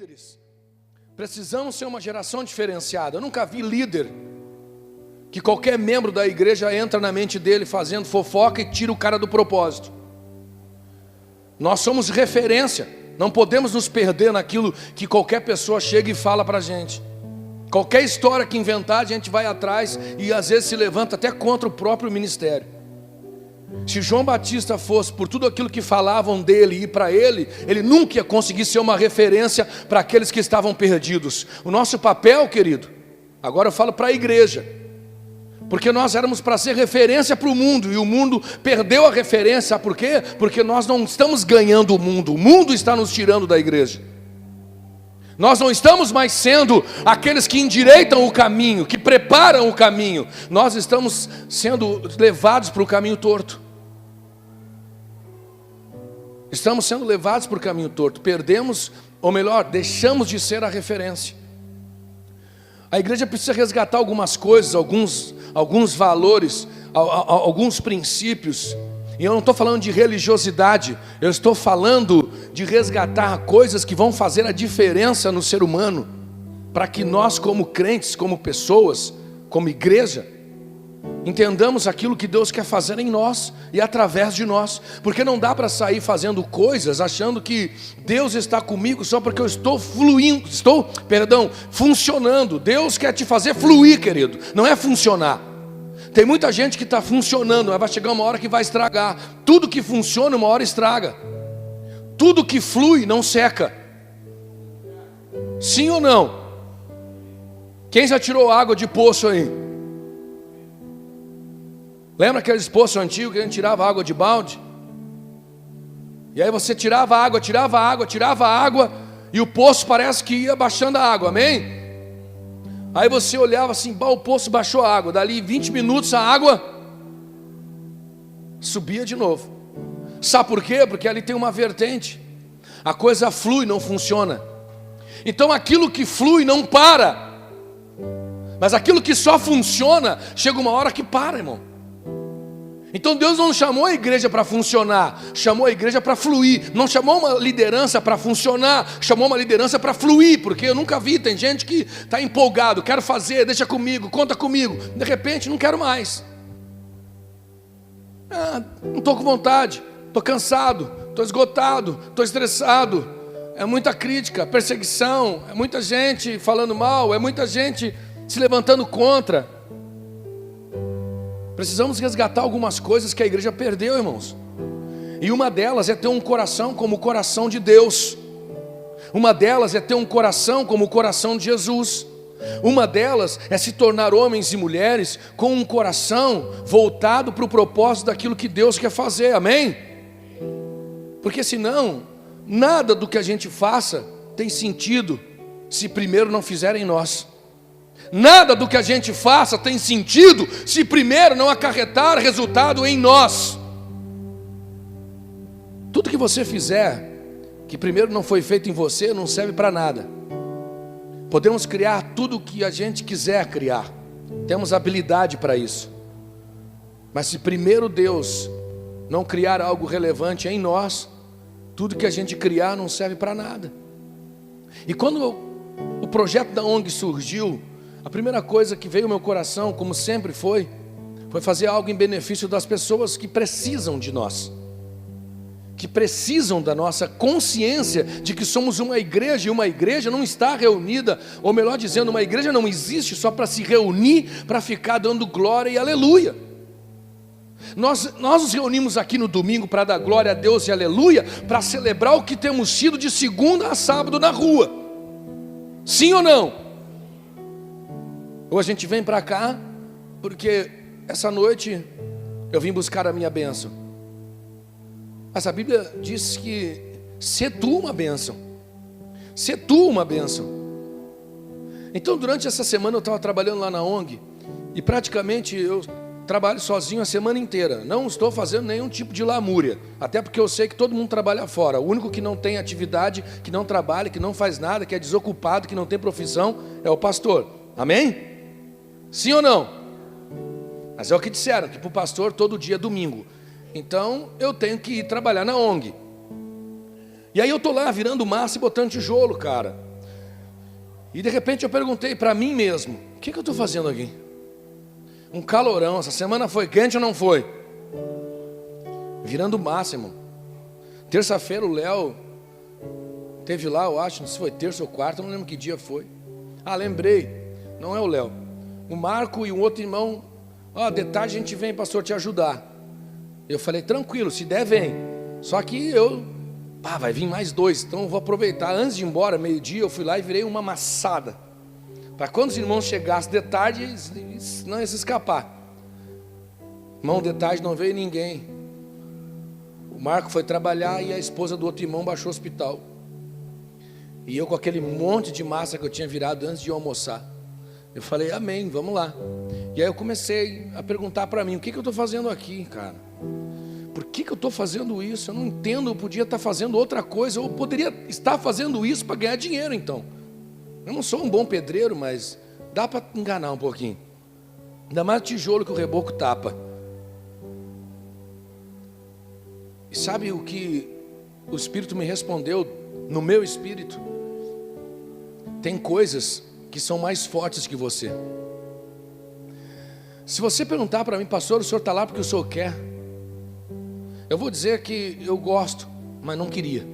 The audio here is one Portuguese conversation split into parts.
líderes, precisamos ser uma geração diferenciada. Eu nunca vi líder que qualquer membro da igreja entra na mente dele fazendo fofoca e tira o cara do propósito. Nós somos referência, não podemos nos perder naquilo que qualquer pessoa chega e fala para a gente. Qualquer história que inventar, a gente vai atrás e às vezes se levanta até contra o próprio ministério. Se João Batista fosse por tudo aquilo que falavam dele e para ele, ele nunca ia conseguir ser uma referência para aqueles que estavam perdidos. O nosso papel, querido, agora eu falo para a igreja, porque nós éramos para ser referência para o mundo, e o mundo perdeu a referência. Sabe por quê? Porque nós não estamos ganhando o mundo está nos tirando da igreja. Nós não estamos mais sendo aqueles que endireitam o caminho, que preparam o caminho. Nós estamos sendo levados para o caminho torto. Estamos sendo levados para o caminho torto. Perdemos, ou melhor, deixamos de ser a referência. A igreja precisa resgatar algumas coisas, alguns valores, alguns princípios. E eu não estou falando de religiosidade, eu estou falando de resgatar coisas que vão fazer a diferença no ser humano, para que nós, como crentes, como pessoas, como igreja, entendamos aquilo que Deus quer fazer em nós e através de nós. Porque não dá para sair fazendo coisas achando que Deus está comigo só porque eu estou funcionando. Deus quer te fazer fluir, querido, não é funcionar. Tem muita gente que está funcionando, mas vai chegar uma hora que vai estragar. Tudo que funciona, uma hora estraga. Tudo que flui, não seca. Sim ou não? Quem já tirou água de poço aí? Lembra aqueles poços antigos que a gente tirava água de balde? E aí você tirava água, e o poço parece que ia baixando a água, amém? Aí você olhava assim, o poço baixou a água. Dali 20 minutos a água subia de novo. Sabe por quê? Porque ali tem uma vertente. A coisa flui, não funciona. Então aquilo que flui não para. Mas aquilo que só funciona, chega uma hora que para, irmão. Então Deus não chamou a igreja para funcionar, chamou a igreja para fluir. Não chamou uma liderança para funcionar, chamou uma liderança para fluir. Porque eu nunca vi, tem gente que está empolgado, quero fazer, deixa comigo, conta comigo. De repente não quero mais. Não estou com vontade, estou cansado, estou esgotado, estou estressado. É muita crítica, perseguição, é muita gente falando mal, é muita gente se levantando contra. Precisamos resgatar algumas coisas que a igreja perdeu, irmãos. E uma delas é ter um coração como o coração de Deus. Uma delas é ter um coração como o coração de Jesus. Uma delas é se tornar homens e mulheres com um coração voltado para o propósito daquilo que Deus quer fazer, amém? Porque senão, nada do que a gente faça tem sentido se primeiro não fizer em nós. Nada do que a gente faça tem sentido se primeiro não acarretar resultado em nós. Tudo que você fizer, que primeiro não foi feito em você, não serve para nada. Podemos criar tudo o que a gente quiser criar, temos habilidade para isso. Mas se primeiro Deus não criar algo relevante em nós, tudo que a gente criar não serve para nada. E quando o projeto da ONG surgiu, a primeira coisa que veio ao meu coração, como sempre foi fazer algo em benefício das pessoas que precisam de nós, que precisam da nossa consciência de que somos uma igreja, e uma igreja não está reunida, ou melhor dizendo, uma igreja não existe só para se reunir, para ficar dando glória e aleluia. Nós nos reunimos aqui no domingo para dar glória a Deus e aleluia, para celebrar o que temos sido de segunda a sábado na rua. Sim ou não? Ou a gente vem para cá, porque essa noite eu vim buscar a minha bênção. Mas a Bíblia diz que sê tu uma bênção. Sê tu uma bênção. Então durante essa semana eu estava trabalhando lá na ONG, e praticamente eu trabalho sozinho a semana inteira. Não estou fazendo nenhum tipo de lamúria, até porque eu sei que todo mundo trabalha fora. O único que não tem atividade, que não trabalha, que não faz nada, que é desocupado, que não tem profissão, é o pastor. Amém? Sim ou não? Mas é o que disseram, que para o pastor todo dia é domingo. Então eu tenho que ir trabalhar na ONG. E aí eu estou lá virando massa e botando tijolo, cara. E de repente eu perguntei para mim mesmo: o que eu estou fazendo aqui? Um calorão, essa semana foi quente ou não foi? Virando massa, irmão. Terça-feira o Léo teve lá, eu acho, não sei se foi terça ou quarta, não lembro que dia foi. Ah, lembrei, não é o Léo. O Marco e um outro irmão, de tarde a gente vem, pastor, te ajudar. Eu falei, tranquilo, se der, vem. Só que vai vir mais 2, então eu vou aproveitar. Antes de ir embora, meio-dia, eu fui lá e virei uma massada. Para quando os irmãos chegassem de tarde, não ia se escapar. Irmão, de tarde não veio ninguém. O Marco foi trabalhar e a esposa do outro irmão baixou o hospital. E eu com aquele monte de massa que eu tinha virado antes de almoçar. Eu falei, amém, vamos lá. E aí eu comecei a perguntar para mim, o que eu estou fazendo aqui, cara? Por que eu estou fazendo isso? Eu não entendo, eu podia estar fazendo outra coisa. Ou poderia estar fazendo isso para ganhar dinheiro então. Eu não sou um bom pedreiro, mas dá para enganar um pouquinho. Ainda mais tijolo que o reboco tapa. E sabe o que o Espírito me respondeu no meu espírito? Tem coisas que são mais fortes que você. Se você perguntar para mim, pastor, o senhor está lá porque o senhor quer? Eu vou dizer que eu gosto, mas não queria.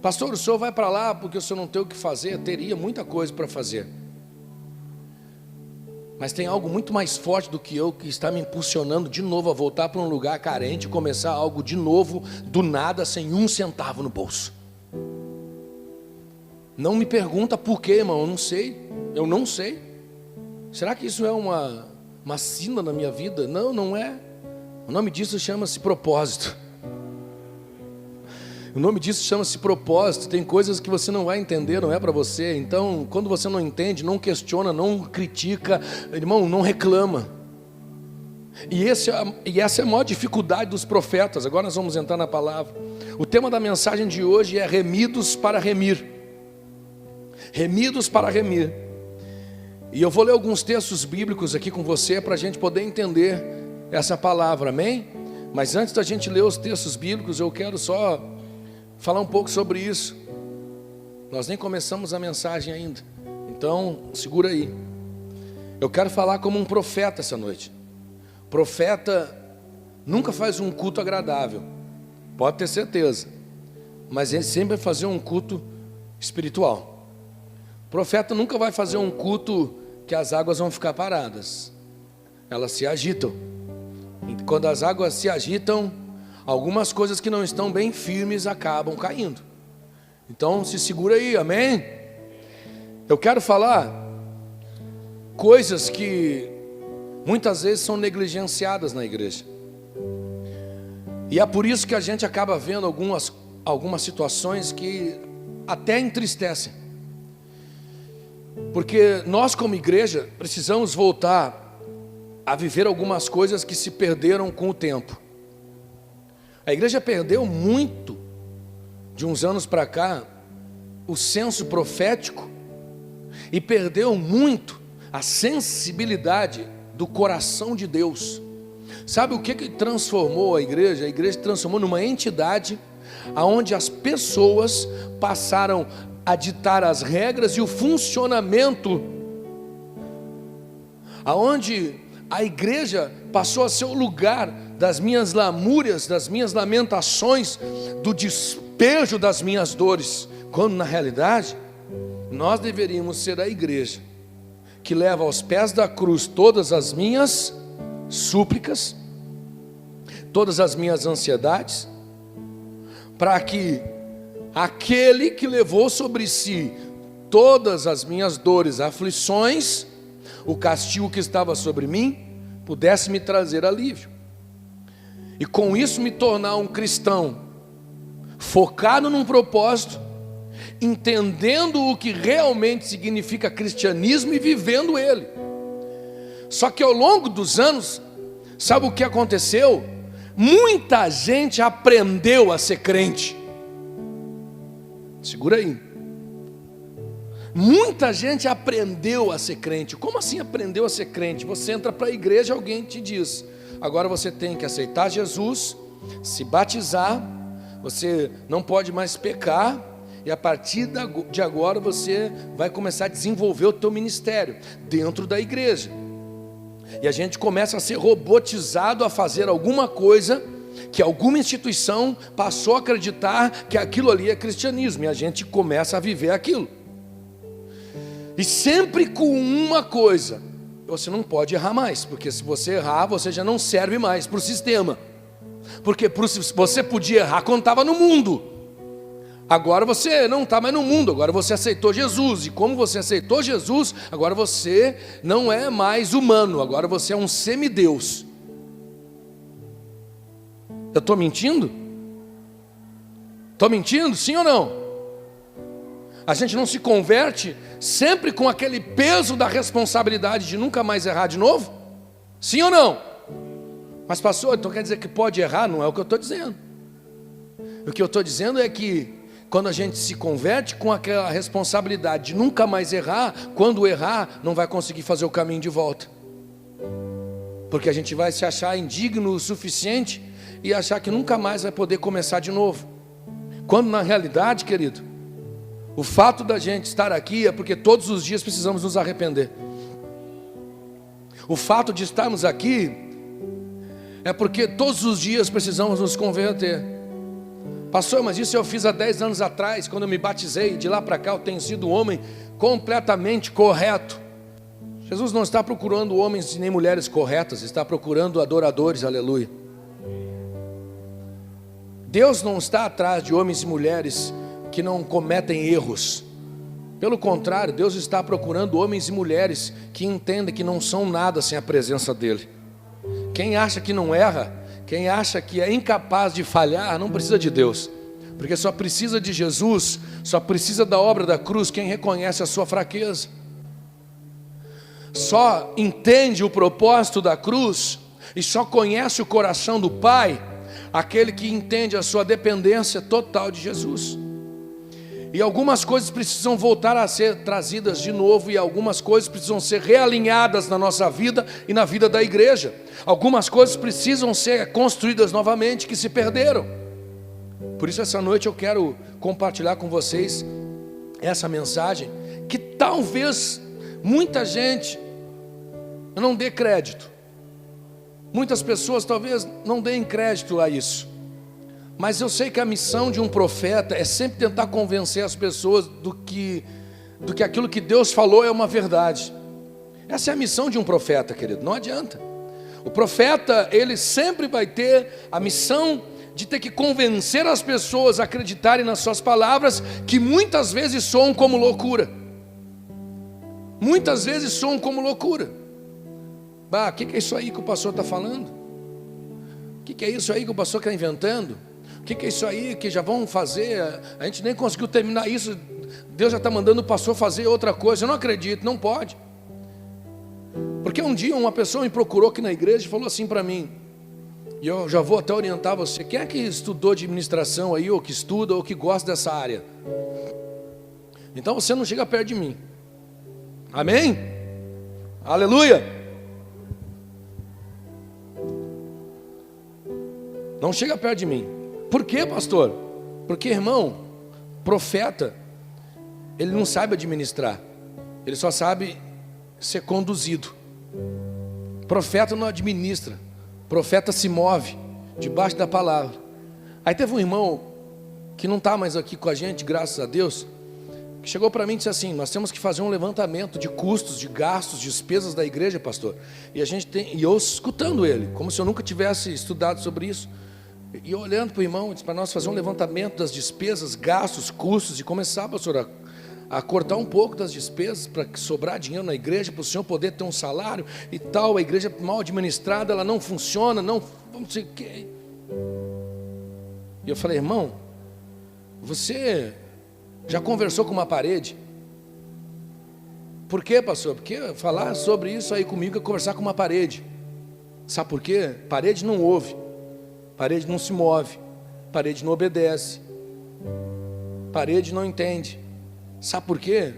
Pastor, o senhor vai para lá porque o senhor não tem o que fazer? Teria muita coisa para fazer. Mas tem algo muito mais forte do que eu que está me impulsionando de novo a voltar para um lugar carente e começar algo de novo, do nada, sem um centavo no bolso. Não me pergunta por quê, irmão, eu não sei. Será que isso é uma sina na minha vida? Não, não é. O nome disso chama-se propósito. O nome disso chama-se propósito. Tem coisas que você não vai entender, não é para você. Então, quando você não entende, não questiona, não critica, irmão, não reclama. E essa é a maior dificuldade dos profetas. Agora nós vamos entrar na palavra. O tema da mensagem de hoje é remidos para remir. Remidos para remir. E eu vou ler alguns textos bíblicos aqui com você para a gente poder entender essa palavra, amém? Mas antes da gente ler os textos bíblicos, eu quero só falar um pouco sobre isso. Nós nem começamos a mensagem ainda, então segura aí. Eu quero falar como um profeta essa noite. Profeta nunca faz um culto agradável, pode ter certeza, mas ele sempre vai fazer um culto espiritual. Profeta nunca vai fazer um culto que as águas vão ficar paradas, elas se agitam. E quando as águas se agitam, algumas coisas que não estão bem firmes acabam caindo. Então se segura aí, amém? Eu quero falar coisas que muitas vezes são negligenciadas na igreja. E é por isso que a gente acaba vendo algumas situações que até entristecem. Porque nós como igreja precisamos voltar a viver algumas coisas que se perderam com o tempo. A igreja perdeu muito, de uns anos para cá, o senso profético, e perdeu muito a sensibilidade do coração de Deus. Sabe o que transformou a igreja? A igreja transformou numa entidade onde as pessoas passaram a ditar as regras e o funcionamento, aonde a igreja passou a ser o lugar das minhas lamúrias, das minhas lamentações, do despejo das minhas dores, quando na realidade nós deveríamos ser a igreja que leva aos pés da cruz todas as minhas súplicas, todas as minhas ansiedades, para que aquele que levou sobre si todas as minhas dores, aflições, o castigo que estava sobre mim, pudesse me trazer alívio. E com isso me tornar um cristão focado num propósito, entendendo o que realmente significa cristianismo e vivendo ele. Só que ao longo dos anos, sabe o que aconteceu? Muita gente aprendeu a ser crente. Segura aí. Muita gente aprendeu a ser crente. Como assim aprendeu a ser crente? Você entra para a igreja e alguém te diz: agora você tem que aceitar Jesus, se batizar, você não pode mais pecar, E a partir de agora você vai começar a desenvolver o teu ministério dentro da igreja. E a gente começa a ser robotizado a fazer alguma coisa que alguma instituição passou a acreditar que aquilo ali é cristianismo. E a gente começa a viver aquilo. E sempre com uma coisa: você não pode errar mais, porque se você errar, você já não serve mais para o sistema. Porque você podia errar quando estava no mundo. Agora você não está mais no mundo, agora você aceitou Jesus. E como você aceitou Jesus, agora você não é mais humano, agora você é um semideus. Eu estou mentindo? Estou mentindo, sim ou não? A gente não se converte sempre com aquele peso da responsabilidade de nunca mais errar de novo? Sim ou não? Mas pastor, então quer dizer que pode errar? Não é o que eu estou dizendo. O que eu estou dizendo é que quando a gente se converte com aquela responsabilidade de nunca mais errar, quando errar, não vai conseguir fazer o caminho de volta. Porque a gente vai se achar indigno o suficiente e achar que nunca mais vai poder começar de novo. Quando na realidade, querido, o fato da gente estar aqui é porque todos os dias precisamos nos arrepender. O fato de estarmos aqui é porque todos os dias precisamos nos converter. Pastor, mas isso eu fiz há 10 anos atrás, quando eu me batizei. De lá para cá eu tenho sido um homem completamente correto. Jesus não está procurando homens nem mulheres corretas, está procurando adoradores, aleluia. Deus não está atrás de homens e mulheres que não cometem erros. Pelo contrário, Deus está procurando homens e mulheres que entendem que não são nada sem a presença dEle. Quem acha que não erra, quem acha que é incapaz de falhar, não precisa de Deus. Porque só precisa de Jesus, só precisa da obra da cruz quem reconhece a sua fraqueza. Só entende o propósito da cruz e só conhece o coração do Pai aquele que entende a sua dependência total de Jesus. E algumas coisas precisam voltar a ser trazidas de novo, e algumas coisas precisam ser realinhadas na nossa vida e na vida da igreja. Algumas coisas precisam ser construídas novamente, que se perderam. Por isso essa noite eu quero compartilhar com vocês essa mensagem, que talvez muita gente não dê crédito. Muitas pessoas talvez não deem crédito a isso. Mas eu sei que a missão de um profeta é sempre tentar convencer as pessoas do que aquilo que Deus falou é uma verdade. Essa é a missão de um profeta, querido, não adianta. O profeta, ele sempre vai ter a missão de ter que convencer as pessoas a acreditarem nas suas palavras, que muitas vezes soam como loucura. Muitas vezes soam como loucura. O que é isso aí que o pastor está falando? O que é isso aí que o pastor está inventando? O que é isso aí que já vão fazer? A gente nem conseguiu terminar isso, Deus já está mandando o pastor fazer outra coisa. Eu não acredito, não pode. Porque um dia uma pessoa me procurou aqui na igreja e falou assim para mim, e eu já vou até orientar você: quem é que estudou administração aí, ou que estuda, ou que gosta dessa área? Então você não chega perto de mim. Amém? Aleluia! Não chega perto de mim. Por quê, pastor? Porque, irmão, profeta, ele não sabe administrar, ele só sabe ser conduzido. Profeta não administra, profeta se move debaixo da palavra. Aí teve um irmão que não está mais aqui com a gente, graças a Deus, que chegou para mim e disse assim: nós temos que fazer um levantamento de custos, de gastos, despesas da igreja, pastor. E eu escutando ele, como se eu nunca tivesse estudado sobre isso. E olhando para o irmão, disse para nós fazer um levantamento das despesas, gastos, custos, e começar, pastor, a cortar um pouco das despesas para sobrar dinheiro na igreja, para o senhor poder ter um salário e tal. A igreja mal administrada, ela não funciona, não sei o quê. E eu falei: irmão, você já conversou com uma parede? Por quê, pastor? Porque falar sobre isso aí comigo é conversar com uma parede. Sabe por quê? Parede não ouve, parede não se move, parede não obedece, parede não entende. Sabe por quê?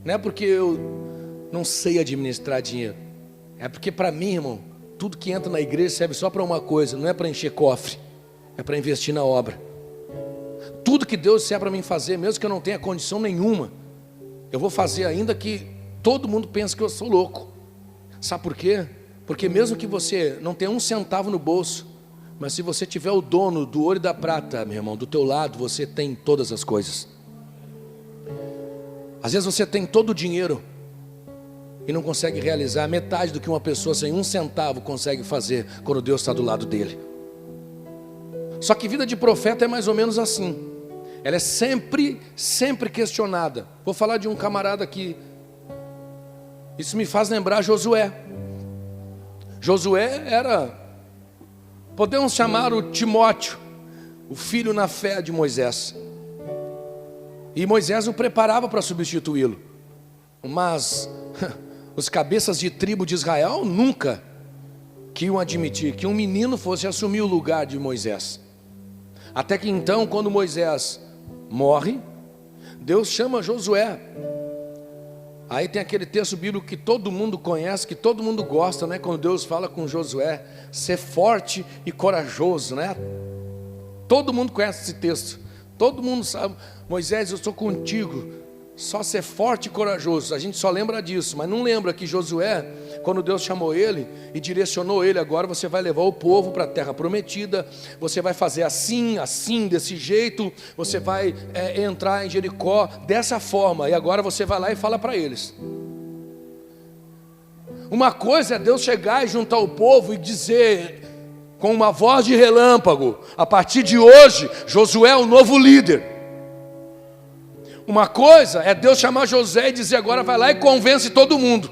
Não é porque eu não sei administrar dinheiro, é porque para mim, irmão, tudo que entra na igreja serve só para uma coisa: não é para encher cofre, é para investir na obra. tudo que Deus disser para mim fazer, mesmo que eu não tenha condição nenhuma, eu vou fazer, ainda que todo mundo pense que eu sou louco. Sabe por quê? Porque mesmo que você não tenha um centavo no bolso, mas se você tiver o dono do ouro e da prata, meu irmão, do teu lado, você tem todas as coisas. Às vezes você tem todo o dinheiro e não consegue realizar metade do que uma pessoa sem um centavo consegue fazer quando Deus está do lado dele. Só que vida de profeta é mais ou menos assim. Ela é sempre questionada. Vou falar de um camarada aqui. Isso me faz lembrar Josué. Josué era, podemos chamar o Timóteo, o filho na fé de Moisés. E Moisés o preparava para substituí-lo. Mas os cabeças de tribo de Israel nunca queriam admitir que um menino fosse assumir o lugar de Moisés. Até que então, quando Moisés morre, Deus chama Josué. Aí tem aquele texto bíblico que todo mundo conhece, que todo mundo gosta, né? Quando Deus fala com Josué, ser forte e corajoso, né? Todo mundo conhece esse texto. Todo mundo sabe, Moisés, eu estou contigo. Só ser forte e corajoso. A gente só lembra disso, mas não lembra que Josué, quando Deus chamou ele e direcionou ele, agora você vai levar o povo para a terra prometida, você vai fazer assim, desse jeito, você vai entrar em Jericó dessa forma, e agora você vai lá e fala para eles. Uma coisa é Deus chegar e juntar o povo e dizer com uma voz de relâmpago: a partir de hoje, Josué é o novo líder. Uma coisa é Deus chamar José e dizer: agora vai lá e convence todo mundo.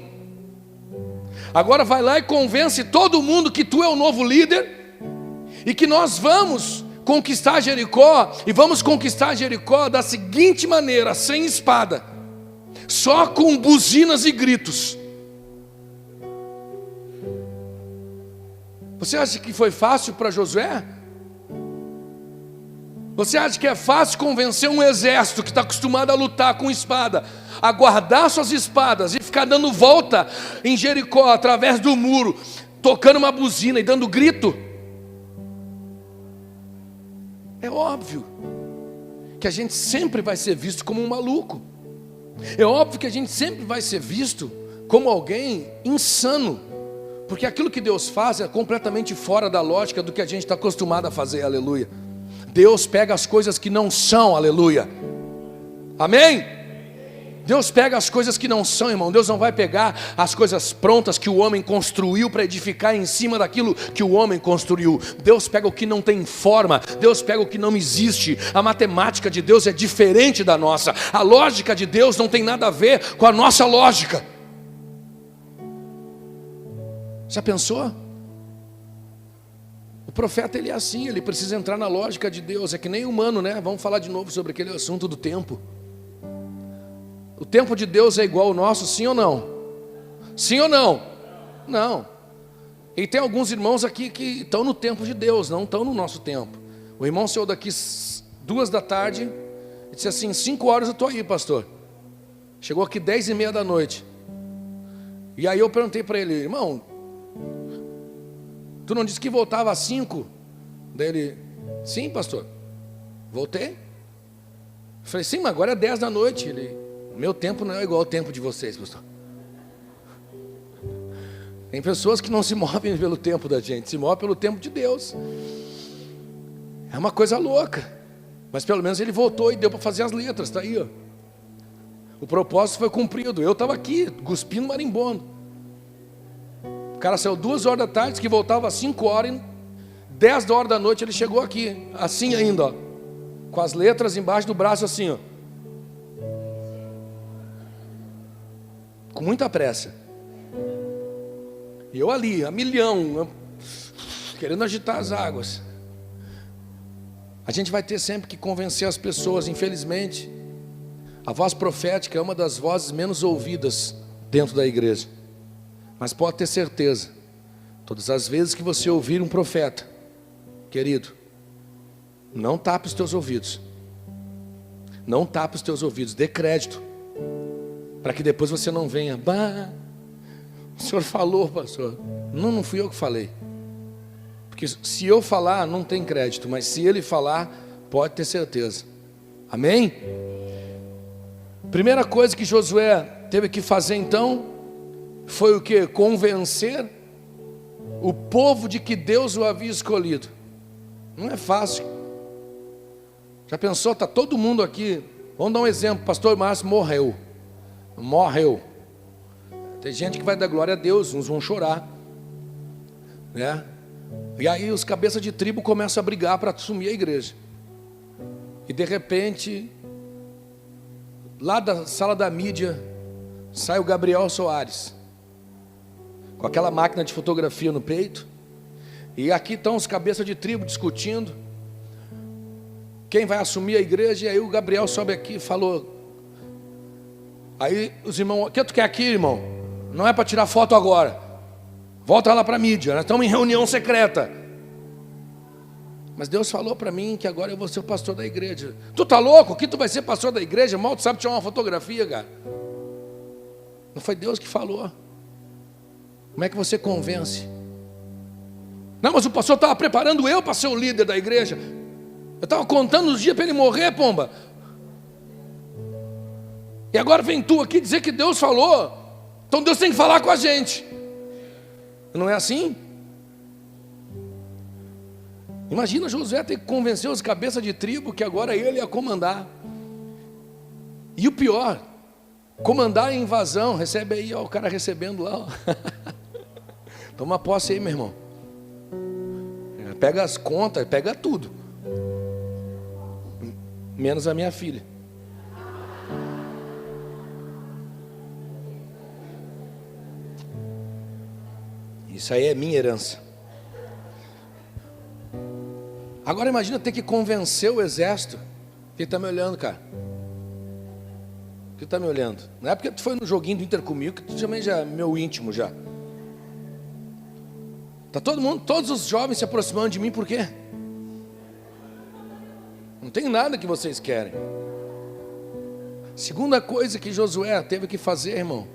Agora vai lá e convence todo mundo que tu é o novo líder e que nós vamos conquistar Jericó. E vamos conquistar Jericó da seguinte maneira: sem espada, só com buzinas e gritos. Você acha que foi fácil para Josué? Você acha que é fácil convencer um exército que está acostumado a lutar com espada, a guardar suas espadas e ficar dando volta em Jericó através do muro, tocando uma buzina e dando grito? É óbvio que a gente sempre vai ser visto como um maluco. É óbvio que a gente sempre vai ser visto como alguém insano, porque aquilo que Deus faz é completamente fora da lógica do que a gente está acostumado a fazer, aleluia. Deus pega as coisas que não são, aleluia. Amém? Deus pega as coisas que não são, irmão. Deus não vai pegar as coisas prontas que o homem construiu para edificar em cima daquilo que o homem construiu. Deus pega o que não tem forma. Deus pega o que não existe. A matemática de Deus é diferente da nossa. A lógica de Deus não tem nada a ver com a nossa lógica. Já pensou? O profeta, ele é assim, ele precisa entrar na lógica de Deus. É que nem humano, né? Vamos falar de novo sobre aquele assunto do tempo. O tempo de Deus é igual ao nosso, sim ou não? Sim ou não? Não. E tem alguns irmãos aqui que estão no tempo de Deus, não estão no nosso tempo. O irmão saiu daqui 2 da tarde e disse assim: 5 horas eu estou aí, pastor. Chegou aqui 10:30 da noite. E aí eu perguntei para ele: irmão, tu não disse que voltava às 5? Daí ele: sim, pastor, voltei. Eu falei: sim, mas agora é 10 da noite. Ele: meu tempo não é igual ao tempo de vocês, pastor. Tem pessoas que não se movem pelo tempo da gente, se movem pelo tempo de Deus. É uma coisa louca. Mas pelo menos ele voltou e deu para fazer as letras, está aí, ó. O propósito foi cumprido. Eu estava aqui, cuspindo marimbondo. O cara saiu 2 horas da tarde, disse que voltava às 5 horas, e 10 horas da noite ele chegou aqui, assim ainda, ó, com as letras embaixo do braço, assim, ó, com muita pressa. E eu ali, a milhão, querendo agitar as águas. A gente vai ter sempre que convencer as pessoas, infelizmente. A voz profética é uma das vozes menos ouvidas dentro da igreja. Mas pode ter certeza, todas as vezes que você ouvir um profeta, querido, não tape os teus ouvidos. Não tape os teus ouvidos, dê crédito, para que depois você não venha: bah, o senhor falou, pastor. Não fui eu que falei. Porque se eu falar, não tem crédito, mas se ele falar, pode ter certeza. Amém? Primeira coisa que Josué teve que fazer então foi o que? Convencer o povo de que Deus o havia escolhido. Não é fácil. Já pensou? Está todo mundo aqui. Vamos dar um exemplo. Pastor Márcio morreu. Tem gente que vai dar glória a Deus, uns vão chorar, né? E aí os cabeças de tribo começam a brigar para assumir a igreja. E de repente, lá da sala da mídia, sai o Gabriel Soares, com aquela máquina de fotografia no peito. E aqui estão os cabeças de tribo discutindo quem vai assumir a igreja. E aí o Gabriel sobe aqui e falou. Aí os irmãos: o que tu quer aqui, irmão? Não é para tirar foto agora, volta lá para a mídia, nós estamos em reunião secreta. Mas Deus falou para mim que agora eu vou ser o pastor da igreja. Tu tá louco? Que tu vai ser pastor da igreja? Mal tu sabe tirar uma fotografia, cara. Não foi Deus que falou. Como é que você convence? Não, mas o pastor estava preparando eu para ser o líder da igreja. Eu estava contando os dias para ele morrer, pomba. E agora vem tu aqui dizer que Deus falou. Então Deus tem que falar com a gente. Não é assim? Imagina Josué ter que convencer os cabeças de tribo que agora ele ia comandar. E o pior, comandar a invasão. Recebe aí, ó, o cara recebendo lá, ó. Toma posse aí, meu irmão. Pega as contas, pega tudo. Menos a minha filha. Isso aí é minha herança. Agora imagina ter que convencer o exército. Quem está me olhando, cara? Quem está me olhando? Não é porque tu foi no joguinho do Inter comigo que tu também já é meu íntimo já. Tá todo mundo, todos os jovens se aproximando de mim, por quê? Não tem nada que vocês querem. Segunda coisa que Josué teve que fazer, irmão,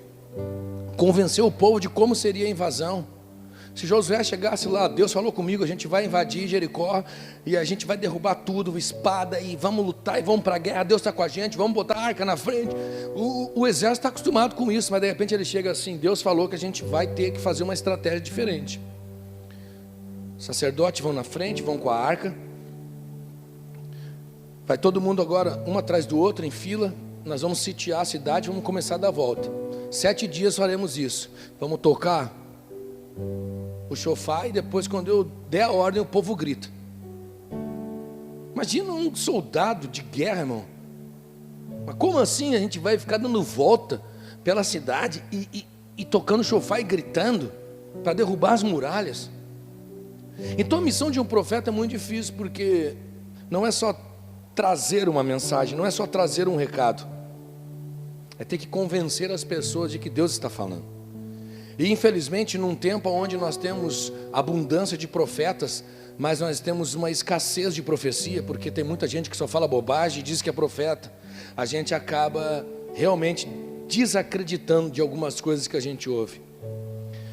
convencer o povo de como seria a invasão. Se Josué chegasse lá, Deus falou comigo, a gente vai invadir Jericó e a gente vai derrubar tudo, espada, e vamos lutar e vamos para a guerra, Deus está com a gente, vamos botar a arca na frente. O exército está acostumado com isso, mas de repente ele chega assim: Deus falou que a gente vai ter que fazer uma estratégia diferente. Os sacerdotes vão na frente, vão com a arca, vai todo mundo agora um atrás do outro em fila. Nós vamos sitiar a cidade, vamos começar a dar volta. 7 dias faremos isso. Vamos tocar o chofar e depois, quando eu der a ordem, o povo grita. Imagina um soldado de guerra, irmão. Mas como assim a gente vai ficar dando volta pela cidade e tocando chofar e gritando para derrubar as muralhas? Então a missão de um profeta é muito difícil, porque não é só trazer uma mensagem, não é só trazer um recado, é ter que convencer as pessoas de que Deus está falando. E infelizmente, num tempo onde nós temos abundância de profetas, mas nós temos uma escassez de profecia, porque tem muita gente que só fala bobagem e diz que é profeta, a gente acaba realmente desacreditando de algumas coisas que a gente ouve.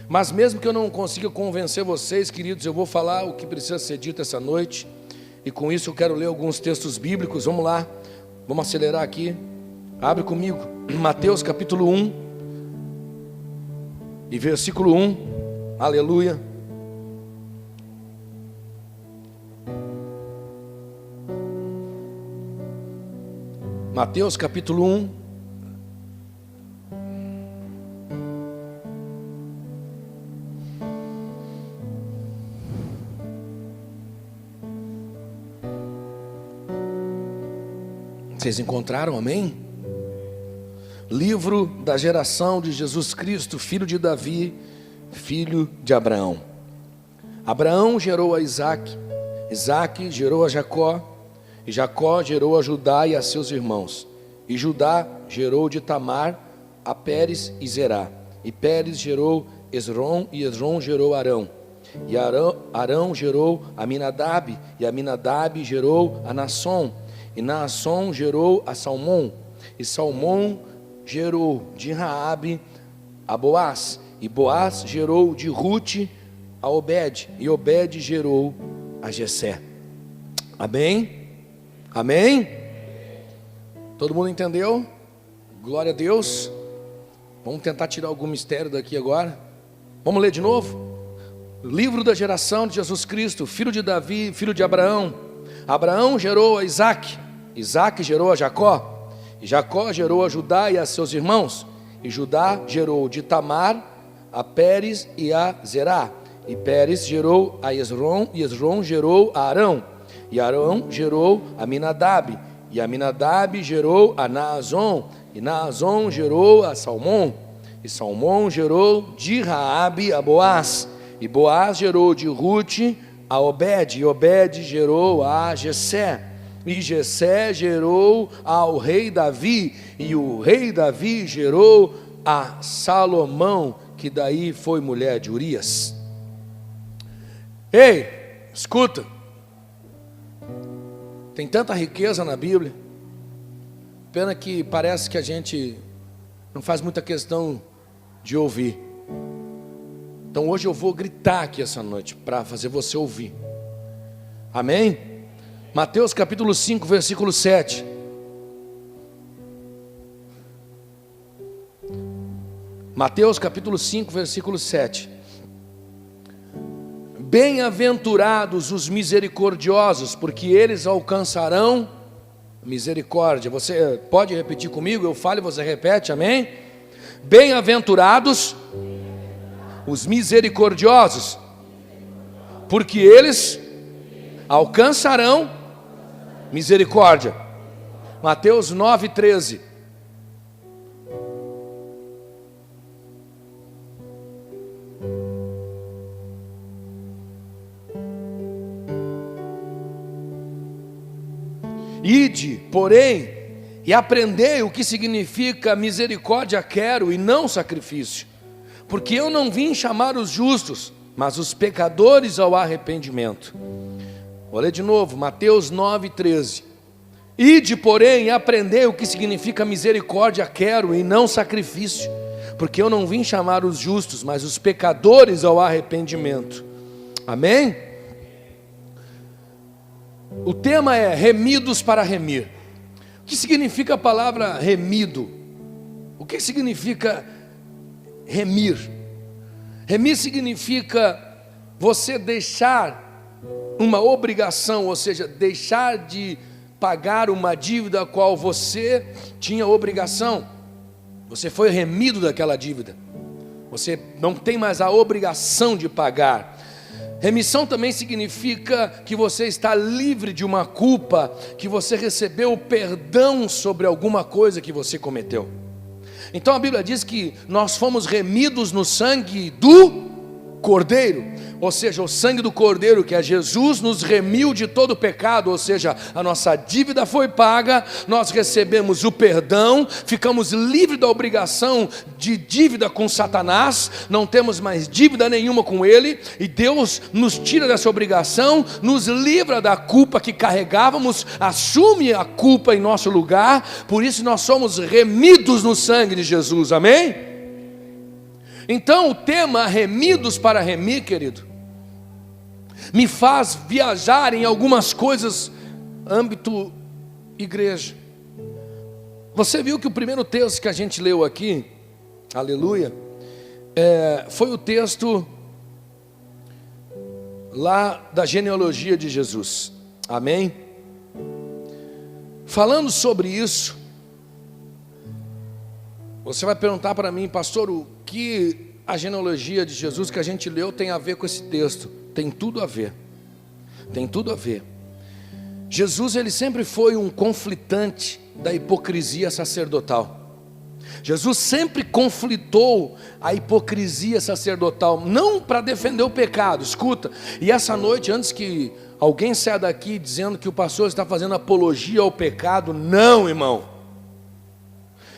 Mas mesmo que eu não consiga convencer vocês, queridos, eu vou falar o que precisa ser dito essa noite. E com isso eu quero ler alguns textos bíblicos. Vamos lá, vamos acelerar aqui. Abre comigo, Mateus capítulo 1 e versículo 1. Aleluia. Mateus capítulo 1. Vocês encontraram, amém? Livro da geração de Jesus Cristo, filho de Davi, filho de Abraão. Abraão gerou a Isaque, Isaque gerou a Jacó, e Jacó gerou a Judá e a seus irmãos. E Judá gerou de Tamar a Pérez e Zerá. E Pérez gerou Esrom, e Esrom gerou Arão. E Arão gerou Aminadab, e Aminadab gerou a Naasson. E Naasson gerou a Salmão, e Salmão gerou de Raabe a Boaz, e Boaz gerou de Rute a Obed, e Obed gerou a Jessé. Amém? Amém? Todo mundo entendeu? Glória a Deus. Vamos tentar tirar algum mistério daqui agora. Vamos ler de novo? Livro da geração de Jesus Cristo, filho de Davi, filho de Abraão. Abraão gerou a Isaque, Isaque gerou a Jacó, e Jacó gerou a Judá e a seus irmãos, e Judá gerou de Tamar a Pérez e a Zerá, e Pérez gerou a Esrom, e Esrom gerou a Arão, e Arão gerou a Aminadab, e Aminadab gerou a Naazon, e Naazon gerou a Salmão, e Salmão gerou de Raabe a Boaz, e Boaz gerou de Rute a Obed, e Obed gerou a Jessé, e Jessé gerou ao rei Davi, e o rei Davi gerou a Salomão, que daí foi mulher de Urias. Ei, escuta, tem tanta riqueza na Bíblia, pena que parece que a gente não faz muita questão de ouvir. Então hoje eu vou gritar aqui essa noite para fazer você ouvir. Amém? Mateus capítulo 5, versículo 7. Mateus capítulo 5, versículo 7. Bem-aventurados os misericordiosos, porque eles alcançarão misericórdia. Você pode repetir comigo? Eu falo e você repete, amém? Bem-aventurados os misericordiosos, porque eles alcançarão misericórdia. Mateus 9, 13. Ide, porém, e aprendei o que significa misericórdia quero e não sacrifício, porque eu não vim chamar os justos, mas os pecadores ao arrependimento. Vou ler de novo, Mateus 9, 13. Ide, porém, e aprendei o que significa misericórdia quero e não sacrifício, porque eu não vim chamar os justos, mas os pecadores ao arrependimento. Amém? O tema é remidos para remir. O que significa a palavra remido? O que significa remir? Remir significa você deixar uma obrigação, ou seja, deixar de pagar uma dívida a qual você tinha obrigação. Você foi remido daquela dívida. Você não tem mais a obrigação de pagar. Remissão também significa que você está livre de uma culpa, que você recebeu o perdão sobre alguma coisa que você cometeu. Então a Bíblia diz que nós fomos remidos no sangue do Cordeiro, ou seja, o sangue do Cordeiro, que é Jesus, nos remiu de todo pecado, ou seja, a nossa dívida foi paga, nós recebemos o perdão, ficamos livres da obrigação de dívida com Satanás, não temos mais dívida nenhuma com ele, e Deus nos tira dessa obrigação, nos livra da culpa que carregávamos, assume a culpa em nosso lugar, por isso nós somos remidos no sangue de Jesus, amém? Então o tema remidos para remir, querido, me faz viajar em algumas coisas, âmbito igreja. Você viu que o primeiro texto que a gente leu aqui, aleluia, foi o texto lá da genealogia de Jesus, amém? Falando sobre isso, você vai perguntar para mim, pastor, o que a genealogia de Jesus que a gente leu tem a ver com esse texto? Tem tudo a ver, tem tudo a ver. Jesus, ele sempre foi um conflitante da hipocrisia sacerdotal. Jesus sempre conflitou a hipocrisia sacerdotal, não para defender o pecado, escuta, e essa noite, antes que alguém saia daqui dizendo que o pastor está fazendo apologia ao pecado, não, irmão.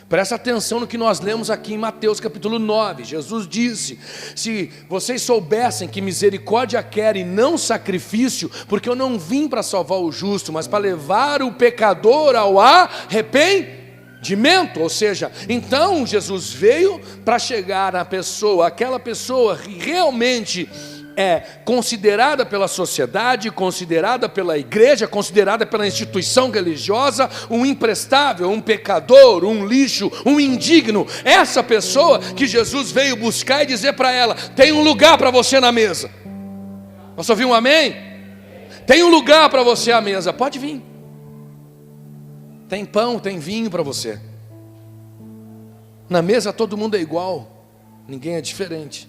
Presta atenção no que nós lemos aqui em Mateus capítulo 9, Jesus disse, se vocês soubessem que misericórdia quero e não sacrifício, porque eu não vim para salvar o justo, mas para levar o pecador ao arrependimento, ou seja, então Jesus veio para chegar na pessoa, aquela pessoa que realmente é considerada pela sociedade, considerada pela igreja, considerada pela instituição religiosa um imprestável, um pecador, um lixo, um indigno. Essa pessoa que Jesus veio buscar e dizer para ela: tem um lugar para você na mesa. Posso ouvir um amém? Tem um lugar para você à mesa, pode vir. Tem pão, tem vinho para você. Na mesa todo mundo é igual, ninguém é diferente.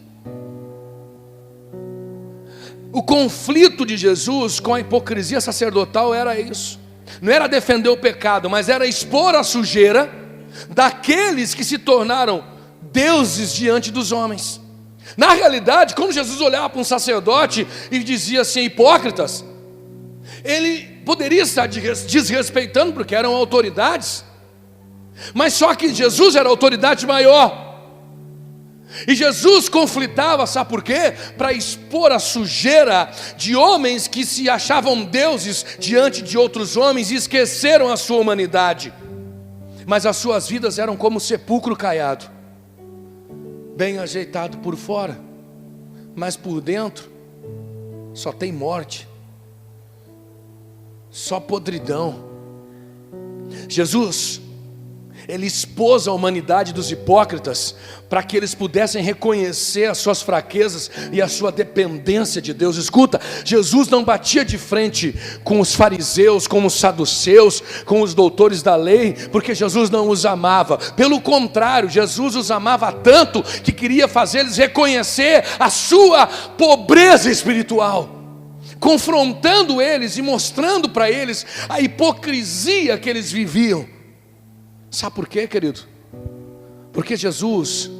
O conflito de Jesus com a hipocrisia sacerdotal era isso. Não era defender o pecado, mas era expor a sujeira daqueles que se tornaram deuses diante dos homens. Na realidade, quando Jesus olhava para um sacerdote e dizia assim: hipócritas, ele poderia estar desrespeitando, porque eram autoridades, mas só que Jesus era a autoridade maior. E Jesus conflitava, sabe por quê? Para expor a sujeira de homens que se achavam deuses diante de outros homens e esqueceram a sua humanidade. Mas as suas vidas eram como sepulcro caiado, bem ajeitado por fora, mas por dentro só tem morte, só podridão. Jesus, ele expôs a humanidade dos hipócritas para que eles pudessem reconhecer as suas fraquezas e a sua dependência de Deus. Escuta, Jesus não batia de frente com os fariseus, com os saduceus, com os doutores da lei, porque Jesus não os amava. Pelo contrário, Jesus os amava tanto que queria fazê-los reconhecer a sua pobreza espiritual, confrontando eles e mostrando para eles a hipocrisia que eles viviam. Sabe por quê, querido? Porque Jesus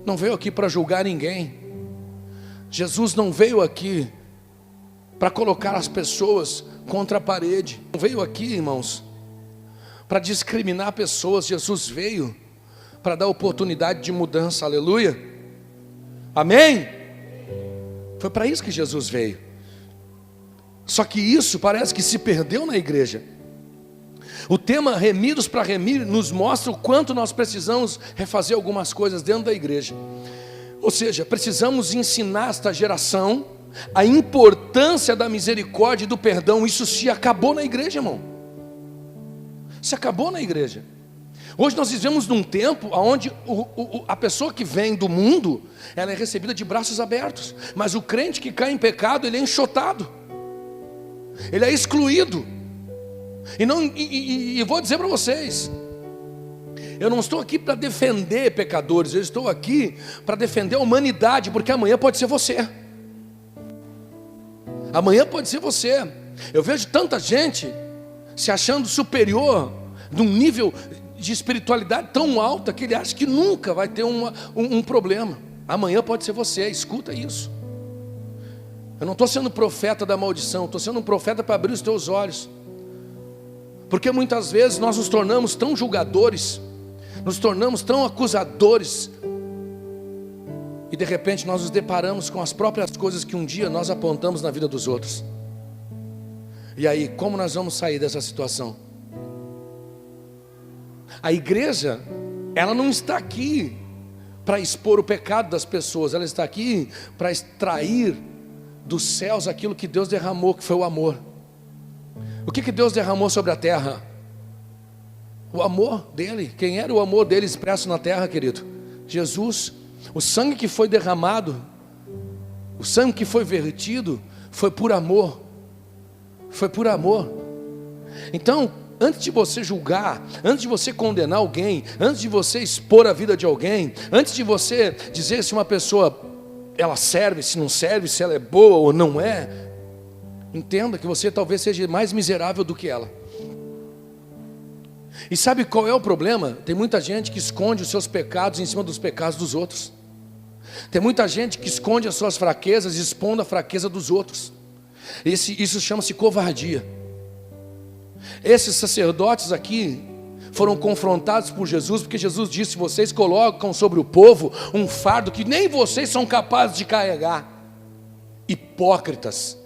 não veio aqui para julgar ninguém. Jesus não veio aqui para colocar as pessoas contra a parede. Não veio aqui, irmãos, para discriminar pessoas. Jesus veio para dar oportunidade de mudança. Aleluia. Amém? Foi para isso que Jesus veio. Só que isso parece que se perdeu na igreja. O tema Remidos para Remir nos mostra o quanto nós precisamos refazer algumas coisas dentro da igreja. Ou seja, precisamos ensinar esta geração a importância da misericórdia e do perdão. Isso se acabou na igreja, irmão. Se acabou na igreja. Hoje nós vivemos num tempo onde a pessoa que vem do mundo, ela é recebida de braços abertos. Mas o crente que cai em pecado, ele é enxotado, ele é excluído. E vou dizer para vocês, eu não estou aqui para defender pecadores, eu estou aqui para defender a humanidade, porque amanhã pode ser você. Amanhã pode ser você. Eu vejo tanta gente se achando superior, num nível de espiritualidade tão alta, que ele acha que nunca vai ter um problema. Amanhã pode ser você, escuta isso. Eu não estou sendo profeta da maldição, estou sendo um profeta para abrir os teus olhos. Porque muitas vezes nós nos tornamos tão julgadores, nos tornamos tão acusadores, e de repente nós nos deparamos com as próprias coisas que um dia nós apontamos na vida dos outros. E aí, como nós vamos sair dessa situação? A igreja, ela não está aqui para expor o pecado das pessoas, ela está aqui para extrair dos céus aquilo que Deus derramou, que foi o amor. O que Deus derramou sobre a terra? O amor dele. Quem era o amor dele expresso na terra, querido? Jesus. O sangue que foi derramado, o sangue que foi vertido, foi por amor. Foi por amor. Então, antes de você julgar, antes de você condenar alguém, antes de você expor a vida de alguém, antes de você dizer se uma pessoa ela serve, se não serve, se ela é boa ou não é, entenda que você talvez seja mais miserável do que ela. E sabe qual é o problema? Tem muita gente que esconde os seus pecados em cima dos pecados dos outros. Tem muita gente que esconde as suas fraquezas, expondo a fraqueza dos outros. Isso chama-se covardia. Esses sacerdotes aqui foram confrontados por Jesus, porque Jesus disse: vocês colocam sobre o povo um fardo que nem vocês são capazes de carregar. Hipócritas.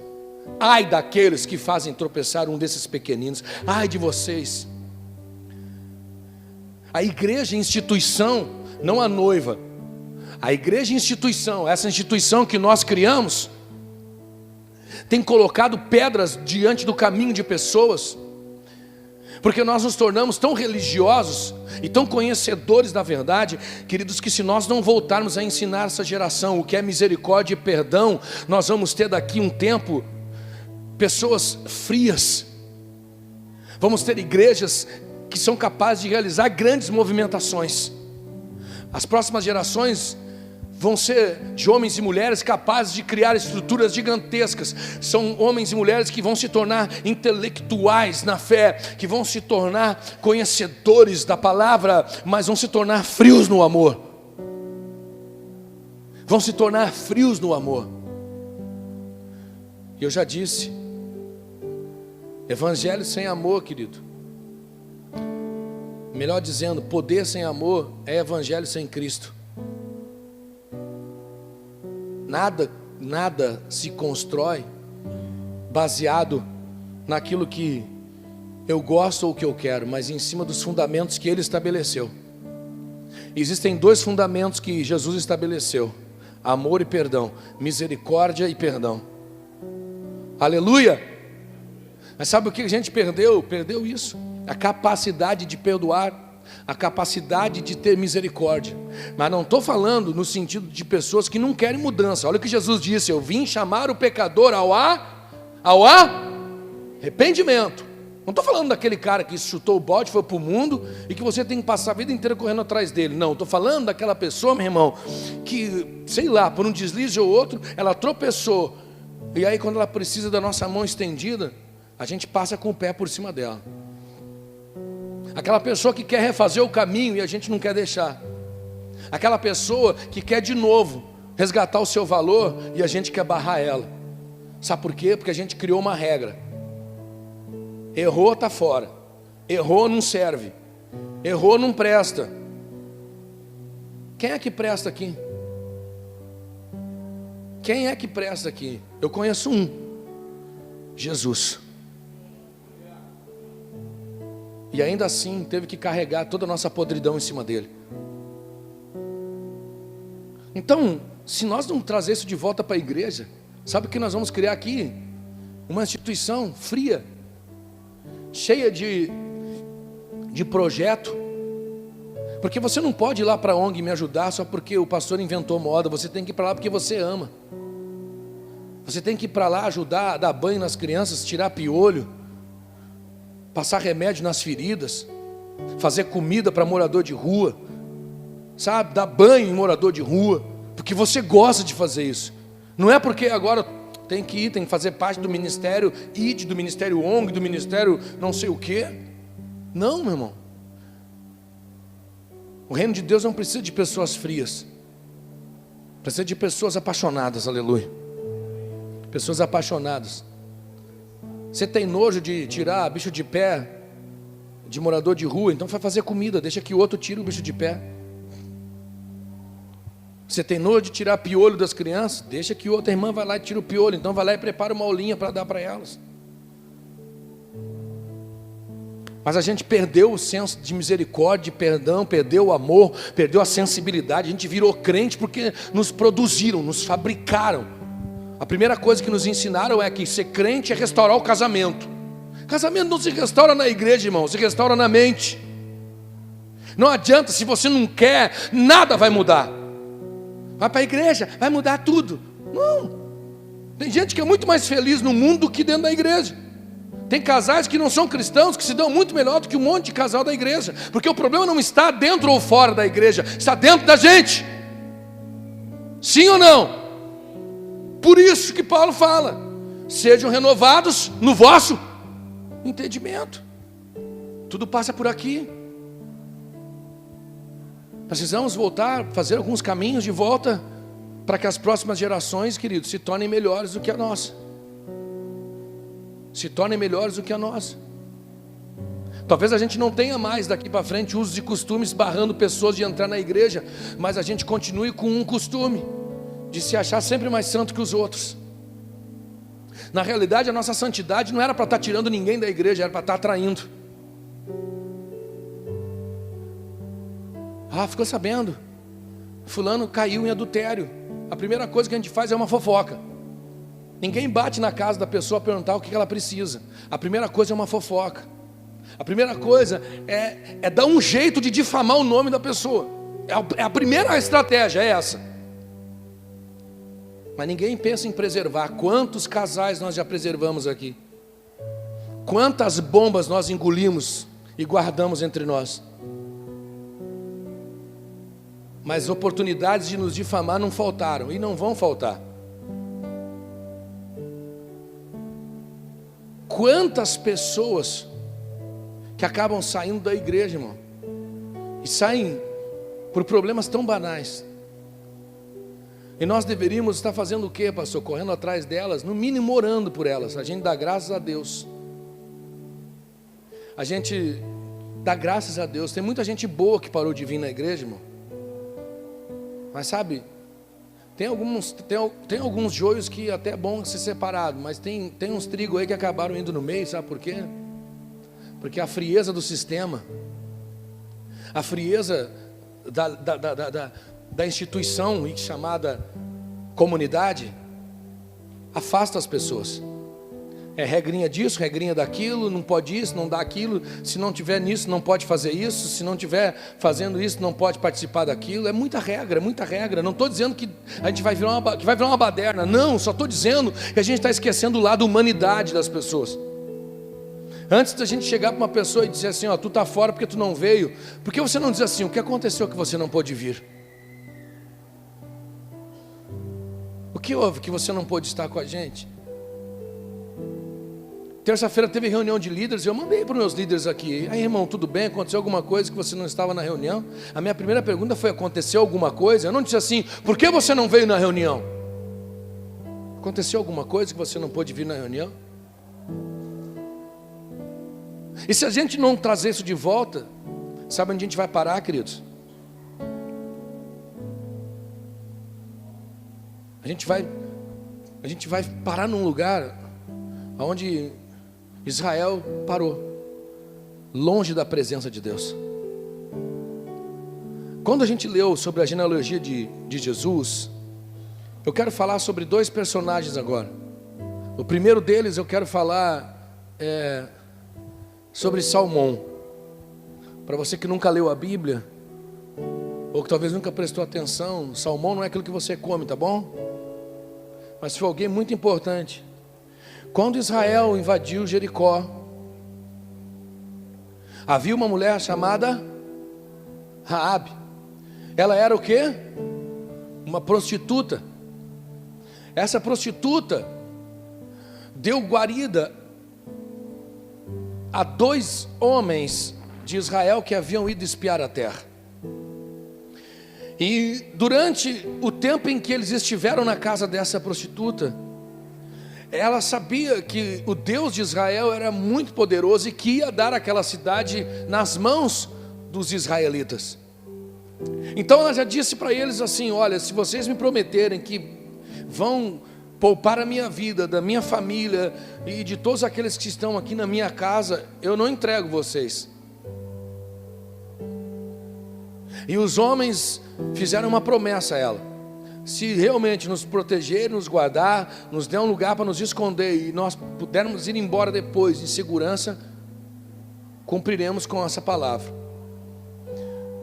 Ai daqueles que fazem tropeçar um desses pequeninos. Ai de vocês. A igreja é instituição, não a noiva. A igreja é instituição. Essa instituição que nós criamos, tem colocado pedras diante do caminho de pessoas, porque nós nos tornamos tão religiosos e tão conhecedores da verdade, queridos, que se nós não voltarmos a ensinar essa geração o que é misericórdia e perdão, nós vamos ter daqui um tempo pessoas frias. Vamos ter igrejas que são capazes de realizar grandes movimentações. As próximas gerações vão ser de homens e mulheres capazes de criar estruturas gigantescas. São homens e mulheres que vão se tornar intelectuais na fé, que vão se tornar conhecedores da palavra, mas vão se tornar frios no amor. Vão se tornar frios no amor. E eu já disse, evangelho sem amor, querido, melhor dizendo, poder sem amor é evangelho sem Cristo. Nada se constrói baseado naquilo que eu gosto ou que eu quero, mas em cima dos fundamentos que Ele estabeleceu. Existem dois fundamentos que Jesus estabeleceu: amor e perdão, misericórdia e perdão. Aleluia! Mas sabe o que a gente perdeu? Perdeu isso, a capacidade de perdoar, a capacidade de ter misericórdia. Mas não estou falando no sentido de pessoas que não querem mudança. Olha o que Jesus disse: eu vim chamar o pecador ao arrependimento. Não estou falando daquele cara que chutou o balde, foi para o mundo e que você tem que passar a vida inteira correndo atrás dele. Não, estou falando daquela pessoa, meu irmão, que, sei lá, por um deslize ou outro, ela tropeçou, e aí quando ela precisa da nossa mão estendida, a gente passa com o pé por cima dela. Aquela pessoa que quer refazer o caminho e a gente não quer deixar. Aquela pessoa que quer de novo resgatar o seu valor e a gente quer barrar ela. Sabe por quê? Porque a gente criou uma regra. Errou, está fora. Errou, não serve. Errou, não presta. Quem é que presta aqui? Quem é que presta aqui? Eu conheço um: Jesus. E ainda assim teve que carregar toda a nossa podridão em cima dele. Então, se nós não trazer isso de volta para a igreja, sabe o que nós vamos criar aqui? Uma instituição fria, cheia de projeto. Porque você não pode ir lá para a ONG me ajudar só porque o pastor inventou moda. Você tem que ir para lá porque você ama. Você tem que ir para lá ajudar a dar banho nas crianças, tirar piolho, passar remédio nas feridas, fazer comida para morador de rua, sabe, dar banho em morador de rua, porque você gosta de fazer isso. Não é porque agora tem que ir, tem que fazer parte do ministério ID, do ministério ONG, do ministério não sei o quê. Não, meu irmão. O reino de Deus não precisa de pessoas frias, precisa de pessoas apaixonadas, aleluia. Pessoas apaixonadas. Você tem nojo de tirar bicho de pé de morador de rua, então vai fazer comida, deixa que o outro tire o bicho de pé. Você tem nojo de tirar piolho das crianças, deixa que outra irmã vai lá e tira o piolho, então vai lá e prepara uma aulinha para dar para elas. Mas a gente perdeu o senso de misericórdia, de perdão, perdeu o amor, perdeu a sensibilidade. A gente virou crente porque nos produziram, nos fabricaram. A primeira coisa que nos ensinaram é que ser crente é restaurar o casamento. Casamento não se restaura na igreja, irmão, se restaura na mente. Não adianta, se você não quer, nada vai mudar. Vai para a igreja, vai mudar tudo. Não. Tem gente que é muito mais feliz no mundo do que dentro da igreja. Tem casais que não são cristãos, que se dão muito melhor do que um monte de casal da igreja. Porque o problema não está dentro ou fora da igreja, está dentro da gente. Sim ou não? Por isso que Paulo fala: sejam renovados no vosso entendimento. Tudo passa por aqui. Precisamos voltar, fazer alguns caminhos de volta, para que as próximas gerações, queridos, se tornem melhores do que a nossa. Se tornem melhores do que a nossa. Talvez a gente não tenha mais daqui para frente usos e costumes barrando pessoas de entrar na igreja, mas a gente continue com um costume de se achar sempre mais santo que os outros. Na realidade, a nossa santidade não era para estar tirando ninguém da igreja, era para estar atraindo. Ah, ficou sabendo, fulano caiu em adultério. A primeira coisa que a gente faz é uma fofoca. Ninguém bate na casa da pessoa a perguntar o que ela precisa. A primeira coisa é uma fofoca. A primeira coisa é dar um jeito de difamar o nome da pessoa. É a primeira estratégia, é essa. Mas ninguém pensa em preservar. Quantos casais nós já preservamos aqui? Quantas bombas nós engolimos e guardamos entre nós? Mas oportunidades de nos difamar não faltaram e não vão faltar. Quantas pessoas que acabam saindo da igreja, irmão, e saem por problemas tão banais. E nós deveríamos estar fazendo o quê, pastor? Correndo atrás delas, no mínimo orando por elas. A gente dá graças a Deus. A gente dá graças a Deus. Tem muita gente boa que parou de vir na igreja, irmão. Mas sabe, tem alguns joios que até é bom ser separado, mas tem uns trigos aí que acabaram indo no meio, sabe por quê? Porque a frieza do sistema, a frieza da instituição chamada comunidade, afasta as pessoas. É regrinha disso, regrinha daquilo, não pode isso, não dá aquilo, se não tiver nisso não pode fazer isso, se não tiver fazendo isso não pode participar daquilo. É muita regra. Não estou dizendo que a gente vai virar uma baderna, não, só estou dizendo que a gente está esquecendo o lado humanidade das pessoas. Antes da gente chegar para uma pessoa e dizer assim, ó, tu está fora porque tu não veio, por que você não diz assim, o que aconteceu que você não pôde vir? O que houve que você não pôde estar com a gente? Terça-feira teve reunião de líderes, eu mandei para os meus líderes aqui, aí irmão, tudo bem? Aconteceu alguma coisa que você não estava na reunião? A minha primeira pergunta foi, aconteceu alguma coisa? Eu não disse assim, por que você não veio na reunião? Aconteceu alguma coisa que você não pôde vir na reunião? E se a gente não trazer isso de volta, sabe onde a gente vai parar, queridos? A gente vai parar num lugar onde Israel parou, longe da presença de Deus. Quando a gente leu sobre a genealogia de Jesus, eu quero falar sobre dois personagens agora. O primeiro deles eu quero falar sobre Salmão. Para você que nunca leu a Bíblia, ou que talvez nunca prestou atenção, salmão não é aquilo que você come, tá bom? Mas foi alguém muito importante. Quando Israel invadiu Jericó, havia uma mulher chamada Raabe. Ela era o quê? Uma prostituta. Essa prostituta deu guarida a 2 homens de Israel que haviam ido espiar a terra. E durante o tempo em que eles estiveram na casa dessa prostituta, ela sabia que o Deus de Israel era muito poderoso e que ia dar aquela cidade nas mãos dos israelitas. Então ela já disse para eles assim, olha, se vocês me prometerem que vão poupar a minha vida, da minha família e de todos aqueles que estão aqui na minha casa, eu não entrego vocês. E os homens fizeram uma promessa a ela: se realmente nos proteger, nos guardar, nos der um lugar para nos esconder e nós pudermos ir embora depois em segurança, cumpriremos com essa palavra.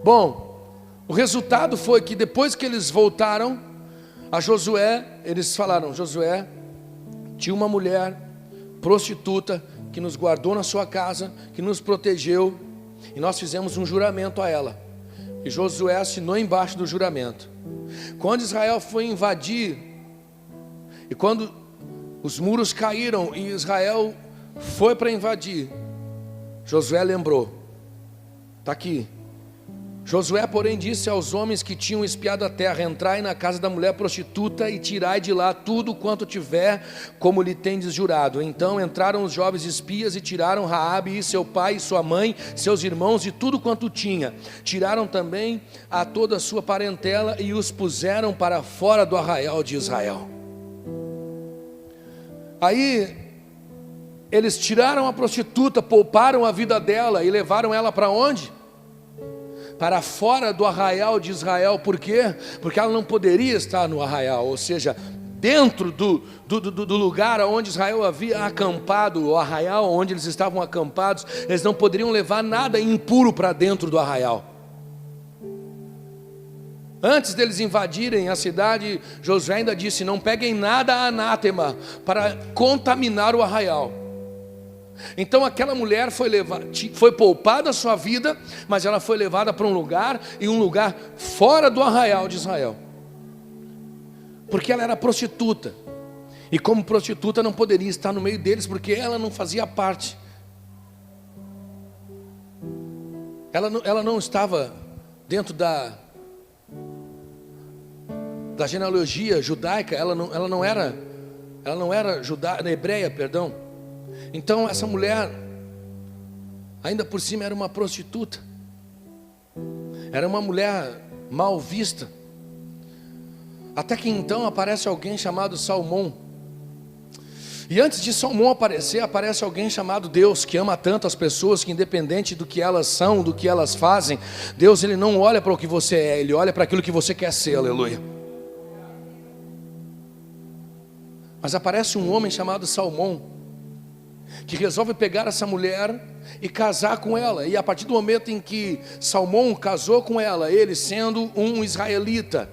Bom, o resultado foi que depois que eles voltaram a Josué, eles falaram: Josué, tinha uma mulher prostituta que nos guardou na sua casa, que nos protegeu, e nós fizemos um juramento a ela. E Josué assinou embaixo do juramento. Quando Israel foi invadir, e quando os muros caíram e Israel foi para invadir, Josué lembrou, está aqui. Josué, porém, disse aos homens que tinham espiado a terra: entrai na casa da mulher prostituta e tirai de lá tudo quanto tiver, como lhe tendes jurado. Então entraram os jovens espias e tiraram Raabe e seu pai e sua mãe, seus irmãos e tudo quanto tinha. Tiraram também a toda a sua parentela e os puseram para fora do arraial de Israel. Aí eles tiraram a prostituta, pouparam a vida dela e levaram ela para onde? Para fora do arraial de Israel. Por quê? Porque ela não poderia estar no arraial, ou seja, dentro do lugar onde Israel havia acampado, o arraial onde eles estavam acampados, eles não poderiam levar nada impuro para dentro do arraial. Antes deles invadirem a cidade, Josué ainda disse: não peguem nada anátema para contaminar o arraial. Então aquela mulher foi poupada a sua vida, mas ela foi levada para um lugar fora do arraial de Israel, porque ela era prostituta, e como prostituta não poderia estar no meio deles, porque ela não fazia parte, ela não estava dentro da genealogia judaica, ela não era hebreia, perdão. Então essa mulher, ainda por cima, era uma prostituta, era uma mulher mal vista. Até que então aparece alguém chamado Salmão. E antes de Salmão aparecer, aparece alguém chamado Deus, que ama tanto as pessoas, que independente do que elas são, do que elas fazem, Deus, Ele não olha para o que você é, Ele olha para aquilo que você quer ser, aleluia. Mas aparece um homem chamado Salmão, que resolve pegar essa mulher e casar com ela. E a partir do momento em que Salmão casou com ela, ele sendo um israelita,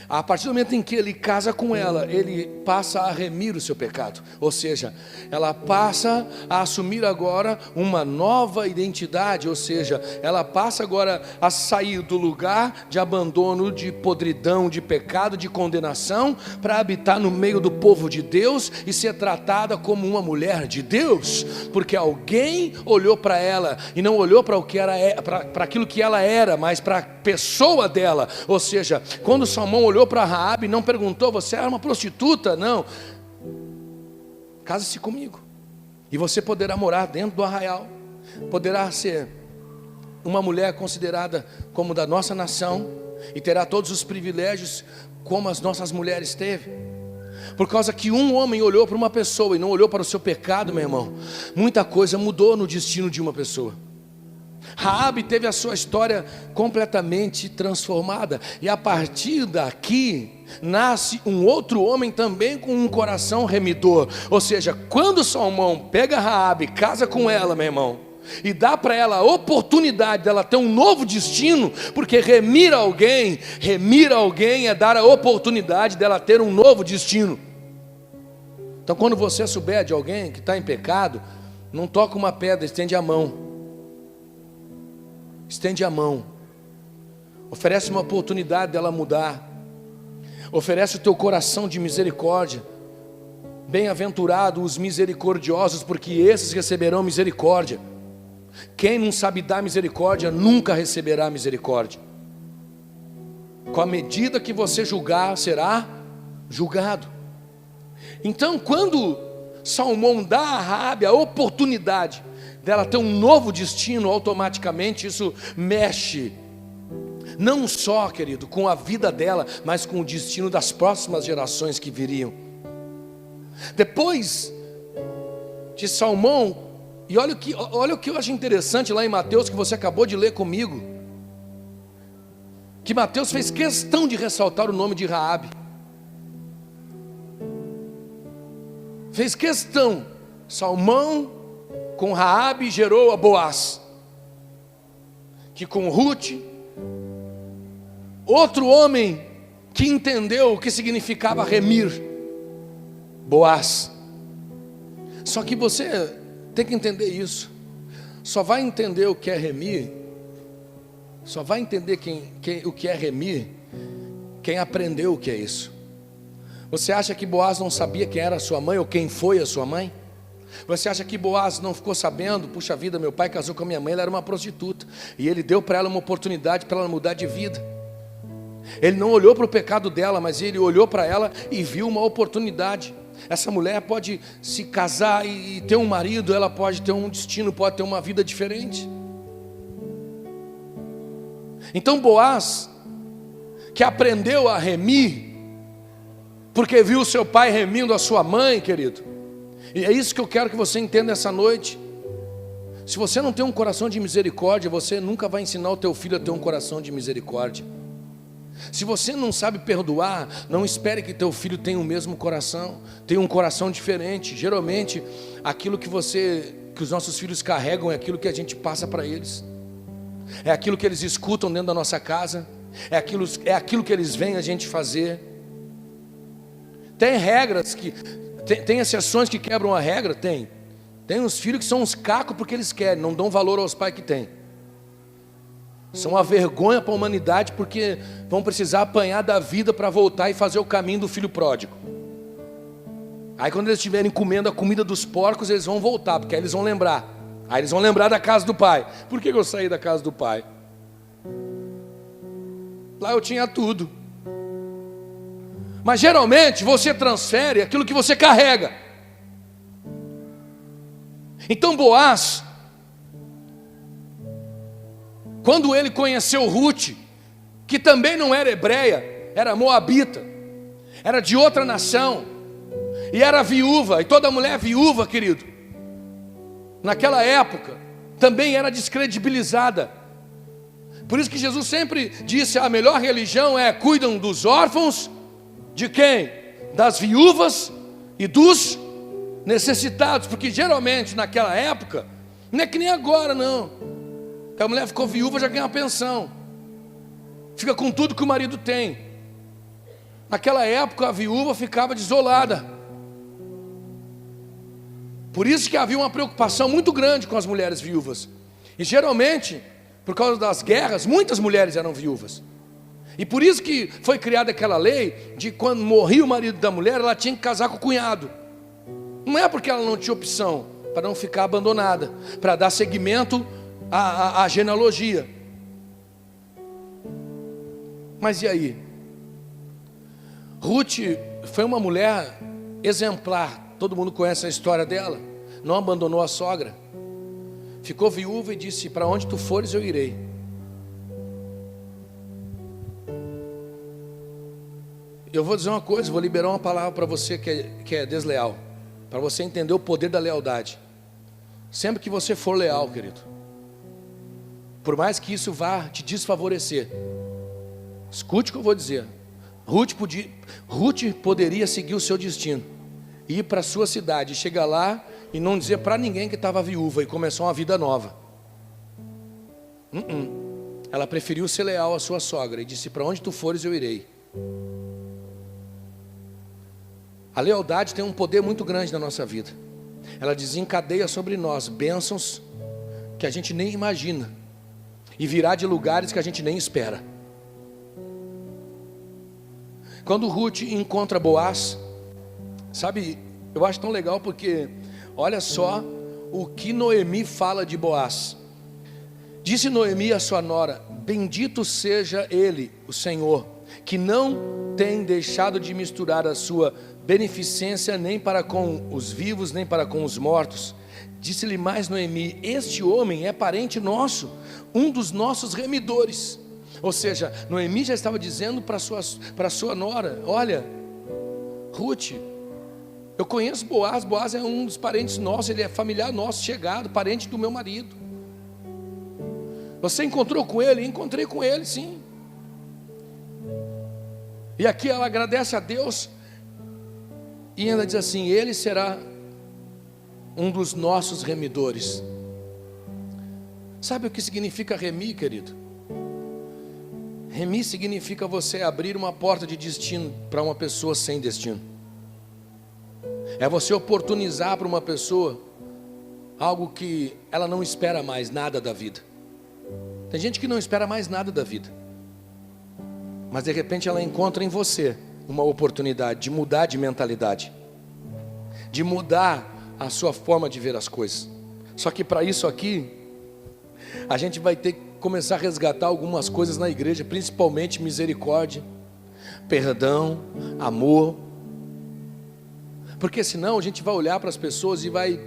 a partir do momento em que ele casa com ela, ele passa a remir o seu pecado. Ou seja, ela passa a assumir agora uma nova identidade. Ou seja, ela passa agora a sair do lugar de abandono, de podridão, de pecado, de condenação, para habitar no meio do povo de Deus e ser tratada como uma mulher de Deus, porque alguém olhou para ela e não olhou para o que para aquilo que ela era, mas para a pessoa dela. Ou seja, quando Salmão olhou para Raabe, não perguntou: você era uma prostituta? Não. Case-se comigo e você poderá morar dentro do arraial, poderá ser uma mulher considerada como da nossa nação e terá todos os privilégios como as nossas mulheres teve. Por causa que um homem olhou para uma pessoa e não olhou para o seu pecado, meu irmão, muita coisa mudou no destino de uma pessoa. Raabe teve a sua história completamente transformada, e a partir daqui nasce um outro homem também com um coração remidor. Ou seja, quando Salmão pega Raabe, casa com ela, meu irmão, e dá para ela a oportunidade dela ter um novo destino, porque remir alguém é dar a oportunidade dela ter um novo destino. Então quando você souber de alguém que está em pecado, não toca uma pedra, estende a mão. Estende a mão, oferece uma oportunidade dela mudar, oferece o teu coração de misericórdia. Bem-aventurados os misericordiosos, porque esses receberão misericórdia. Quem não sabe dar misericórdia nunca receberá misericórdia. Com a medida que você julgar, será julgado. Então, quando Salmão dá a Raabe a oportunidade dela ter um novo destino, automaticamente isso mexe, não só, querido, com a vida dela, mas com o destino das próximas gerações que viriam. Depois de Salmão, e olha o que eu acho interessante lá em Mateus, que você acabou de ler comigo, que Mateus fez questão de ressaltar o nome de Raabe, fez questão. Salmão com Raabe gerou a Boaz, que com Ruth, outro homem que entendeu o que significava remir, Boaz. Só que você tem que entender isso. Só vai entender o que é remir, só vai entender o que é remir quem aprendeu o que é isso. Você acha que Boaz não sabia quem era a sua mãe ou quem foi a sua mãe? Você acha que Boaz não ficou sabendo? Puxa vida, meu pai casou com a minha mãe, ela era uma prostituta, e ele deu para ela uma oportunidade para ela mudar de vida. Ele não olhou para o pecado dela, mas ele olhou para ela e viu uma oportunidade. Essa mulher pode se casar e ter um marido, ela pode ter um destino, pode ter uma vida diferente. Então Boaz, que aprendeu a remir, porque viu seu pai remindo a sua mãe, querido, e é isso que eu quero que você entenda essa noite. Se você não tem um coração de misericórdia, você nunca vai ensinar o teu filho a ter um coração de misericórdia. Se você não sabe perdoar, não espere que teu filho tenha o mesmo coração, tenha um coração diferente. Geralmente, aquilo que os nossos filhos carregam é aquilo que a gente passa para eles. É aquilo que eles escutam dentro da nossa casa, é aquilo que eles veem a gente fazer. Tem regras tem exceções que quebram a regra? Tem uns filhos que são uns cacos porque eles querem, não dão valor aos pais que têm. São uma vergonha para a humanidade porque vão precisar apanhar da vida para voltar e fazer o caminho do filho pródigo. Aí quando eles estiverem comendo a comida dos porcos, eles vão voltar, porque aí eles vão lembrar. Aí eles vão lembrar da casa do pai. Por que eu saí da casa do pai? Lá eu tinha tudo. Mas geralmente você transfere aquilo que você carrega. Então Boaz, quando ele conheceu Ruth, que também não era hebreia, era moabita, era de outra nação, e era viúva, e toda mulher viúva, querido, naquela época, também era descredibilizada. Por isso que Jesus sempre disse, a melhor religião cuidam dos órfãos, de quem? Das viúvas e dos necessitados, porque geralmente naquela época, não é que nem agora não, que a mulher ficou viúva já ganha uma pensão, fica com tudo que o marido tem. Naquela época a viúva ficava desolada. Por isso que havia uma preocupação muito grande com as mulheres viúvas. E geralmente, por causa das guerras, muitas mulheres eram viúvas. E por isso que foi criada aquela lei de quando morria o marido da mulher, ela tinha que casar com o cunhado. Não é porque ela não tinha opção, para não ficar abandonada, para dar seguimento à genealogia. Mas e aí? Ruth foi uma mulher exemplar, todo mundo conhece a história dela. Não abandonou a sogra, ficou viúva e disse, para onde tu fores eu irei. Eu vou dizer uma coisa, vou liberar uma palavra para você que é desleal, para você entender o poder da lealdade. Sempre que você for leal, querido, por mais que isso vá te desfavorecer, escute o que eu vou dizer. Ruth poderia seguir o seu destino, ir para a sua cidade, chegar lá e não dizer para ninguém que estava viúva e começar uma vida nova. Ela preferiu ser leal à sua sogra e disse, para onde tu fores eu irei. A lealdade tem um poder muito grande na nossa vida. Ela desencadeia sobre nós bênçãos que a gente nem imagina e virá de lugares que a gente nem espera. Quando Ruth encontra Boaz, sabe, eu acho tão legal porque olha só o que Noemi fala de Boaz. Disse Noemi à sua nora, bendito seja ele, o Senhor, que não tem deixado de misturar a sua beneficência nem para com os vivos, nem para com os mortos. Disse-lhe mais Noemi, este homem é parente nosso, um dos nossos remidores. Ou seja, Noemi já estava dizendo para sua nora, olha, Ruth, eu conheço Boaz, Boaz é um dos parentes nossos, ele é familiar nosso, chegado, parente do meu marido. Você encontrou com ele? Encontrei com ele, sim. E aqui ela agradece a Deus e ainda diz assim, ele será um dos nossos remidores. Sabe o que significa remir, querido? Remir significa você abrir uma porta de destino para uma pessoa sem destino. É você oportunizar para uma pessoa algo que ela não espera mais nada da vida. Tem gente que não espera mais nada da vida, mas de repente ela encontra em você uma oportunidade de mudar de mentalidade, de mudar a sua forma de ver as coisas. Só que para isso aqui, a gente vai ter que começar a resgatar algumas coisas na igreja, principalmente misericórdia, perdão, amor. Porque senão a gente vai olhar para as pessoas e vai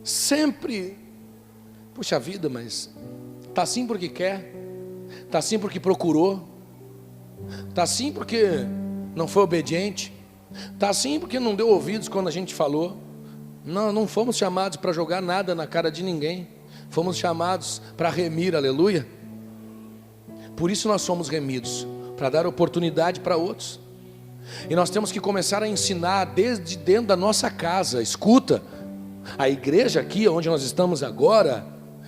sempre, puxa vida, mas está assim porque quer, está assim porque procurou, está assim porque não foi obediente, está assim porque não deu ouvidos quando a gente falou. Não fomos chamados para jogar nada na cara de ninguém, fomos chamados para remir, aleluia. Por isso nós somos remidos. para dar oportunidade para outros. E nós temos que começar a ensinar desde dentro da nossa casa. Escuta, a igreja aqui, onde nós estamos agora,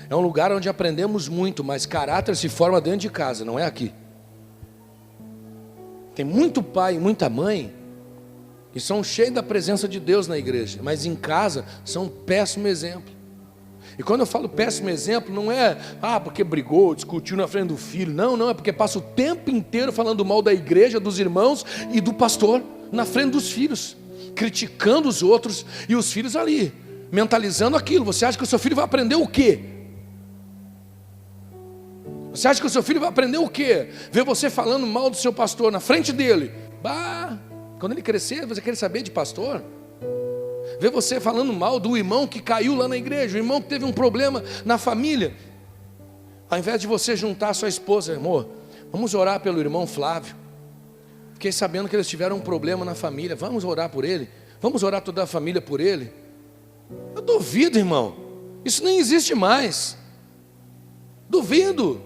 é um lugar onde aprendemos muito, mas caráter se forma dentro de casa, não é aqui. Tem muito pai e muita mãe que são cheios da presença de Deus na igreja, mas em casa são um péssimo exemplo. E quando eu falo péssimo exemplo, não é porque brigou, discutiu na frente do filho. Não, é porque passa o tempo inteiro falando mal da igreja, dos irmãos e do pastor na frente dos filhos, criticando os outros e os filhos ali, mentalizando aquilo. Você acha que o seu filho vai aprender o quê? Você acha que o seu filho vai aprender o quê? Ver você falando mal do seu pastor na frente dele. Quando ele crescer, você quer saber de pastor? Ver você falando mal do irmão que caiu lá na igreja, o irmão que teve um problema na família. Ao invés de você juntar a sua esposa, amor, vamos orar pelo irmão Flávio. Fiquei sabendo que eles tiveram um problema na família, vamos orar por ele. Vamos orar toda a família por ele. Eu duvido, irmão, isso nem existe mais. Duvido.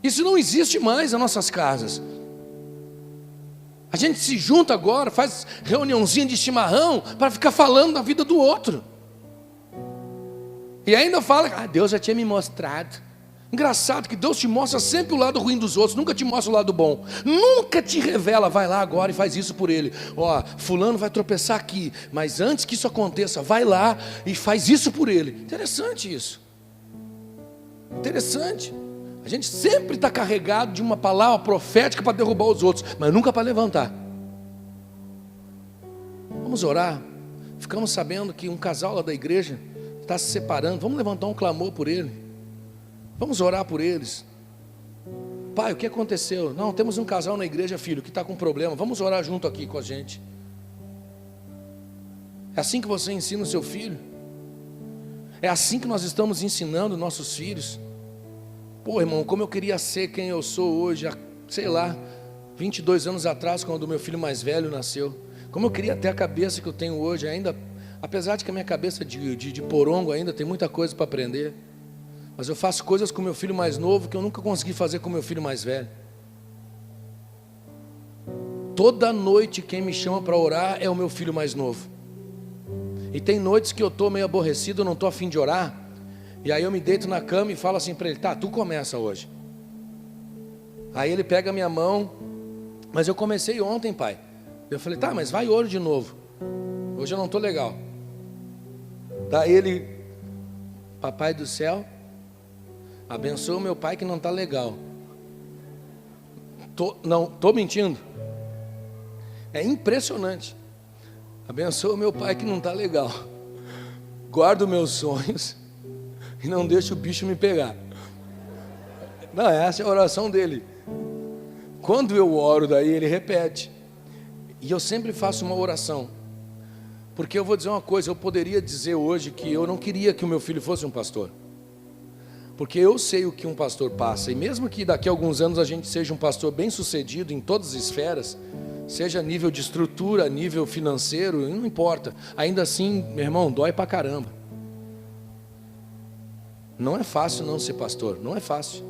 Isso não existe mais nas nossas casas. A gente se junta agora, faz reuniãozinha de chimarrão para ficar falando da vida do outro. E ainda fala, Deus já tinha me mostrado. Engraçado que Deus te mostra sempre o lado ruim dos outros, nunca te mostra o lado bom. Nunca te revela, vai lá agora e faz isso por ele. Fulano vai tropeçar aqui, mas antes que isso aconteça, vai lá e faz isso por ele. Interessante isso. Interessante. A gente sempre está carregado de uma palavra profética para derrubar os outros, mas nunca para levantar. Vamos orar. Ficamos sabendo que um casal lá da igreja está se separando. Vamos levantar um clamor por ele. Vamos orar por eles. Pai, o que aconteceu? Não, temos um casal na igreja, filho, que está com problema. Vamos orar junto aqui com a gente. É assim que você ensina o seu filho? É assim que nós estamos ensinando nossos filhos? Pô, irmão, como eu queria ser quem eu sou hoje, há, 22 anos atrás, quando o meu filho mais velho nasceu. Como eu queria ter a cabeça que eu tenho hoje, ainda, apesar de que a minha cabeça de porongo ainda tem muita coisa para aprender. Mas eu faço coisas com o meu filho mais novo que eu nunca consegui fazer com o meu filho mais velho. Toda noite quem me chama para orar é o meu filho mais novo. E tem noites que eu estou meio aborrecido, eu não estou a fim de orar. E aí eu me deito na cama e falo assim para ele, tu começa hoje. Aí ele pega a minha mão, mas eu comecei ontem, pai. Eu falei, mas vai hoje de novo. Hoje eu não estou legal. Daí ele, papai do céu, abençoa o meu pai que não está legal. Estou mentindo. É impressionante. Abençoa o meu pai que não está legal. Guarda os meus sonhos e não deixa o bicho me pegar. Não, essa é a oração dele. Quando eu oro, daí ele repete. E eu sempre faço uma oração. Porque eu vou dizer uma coisa, eu poderia dizer hoje que eu não queria que o meu filho fosse um pastor. Porque eu sei o que um pastor passa. E mesmo que daqui a alguns anos a gente seja um pastor bem sucedido em todas as esferas, seja a nível de estrutura, a nível financeiro, não importa. Ainda assim, meu irmão, dói pra caramba. Não é fácil não ser pastor, não é fácil.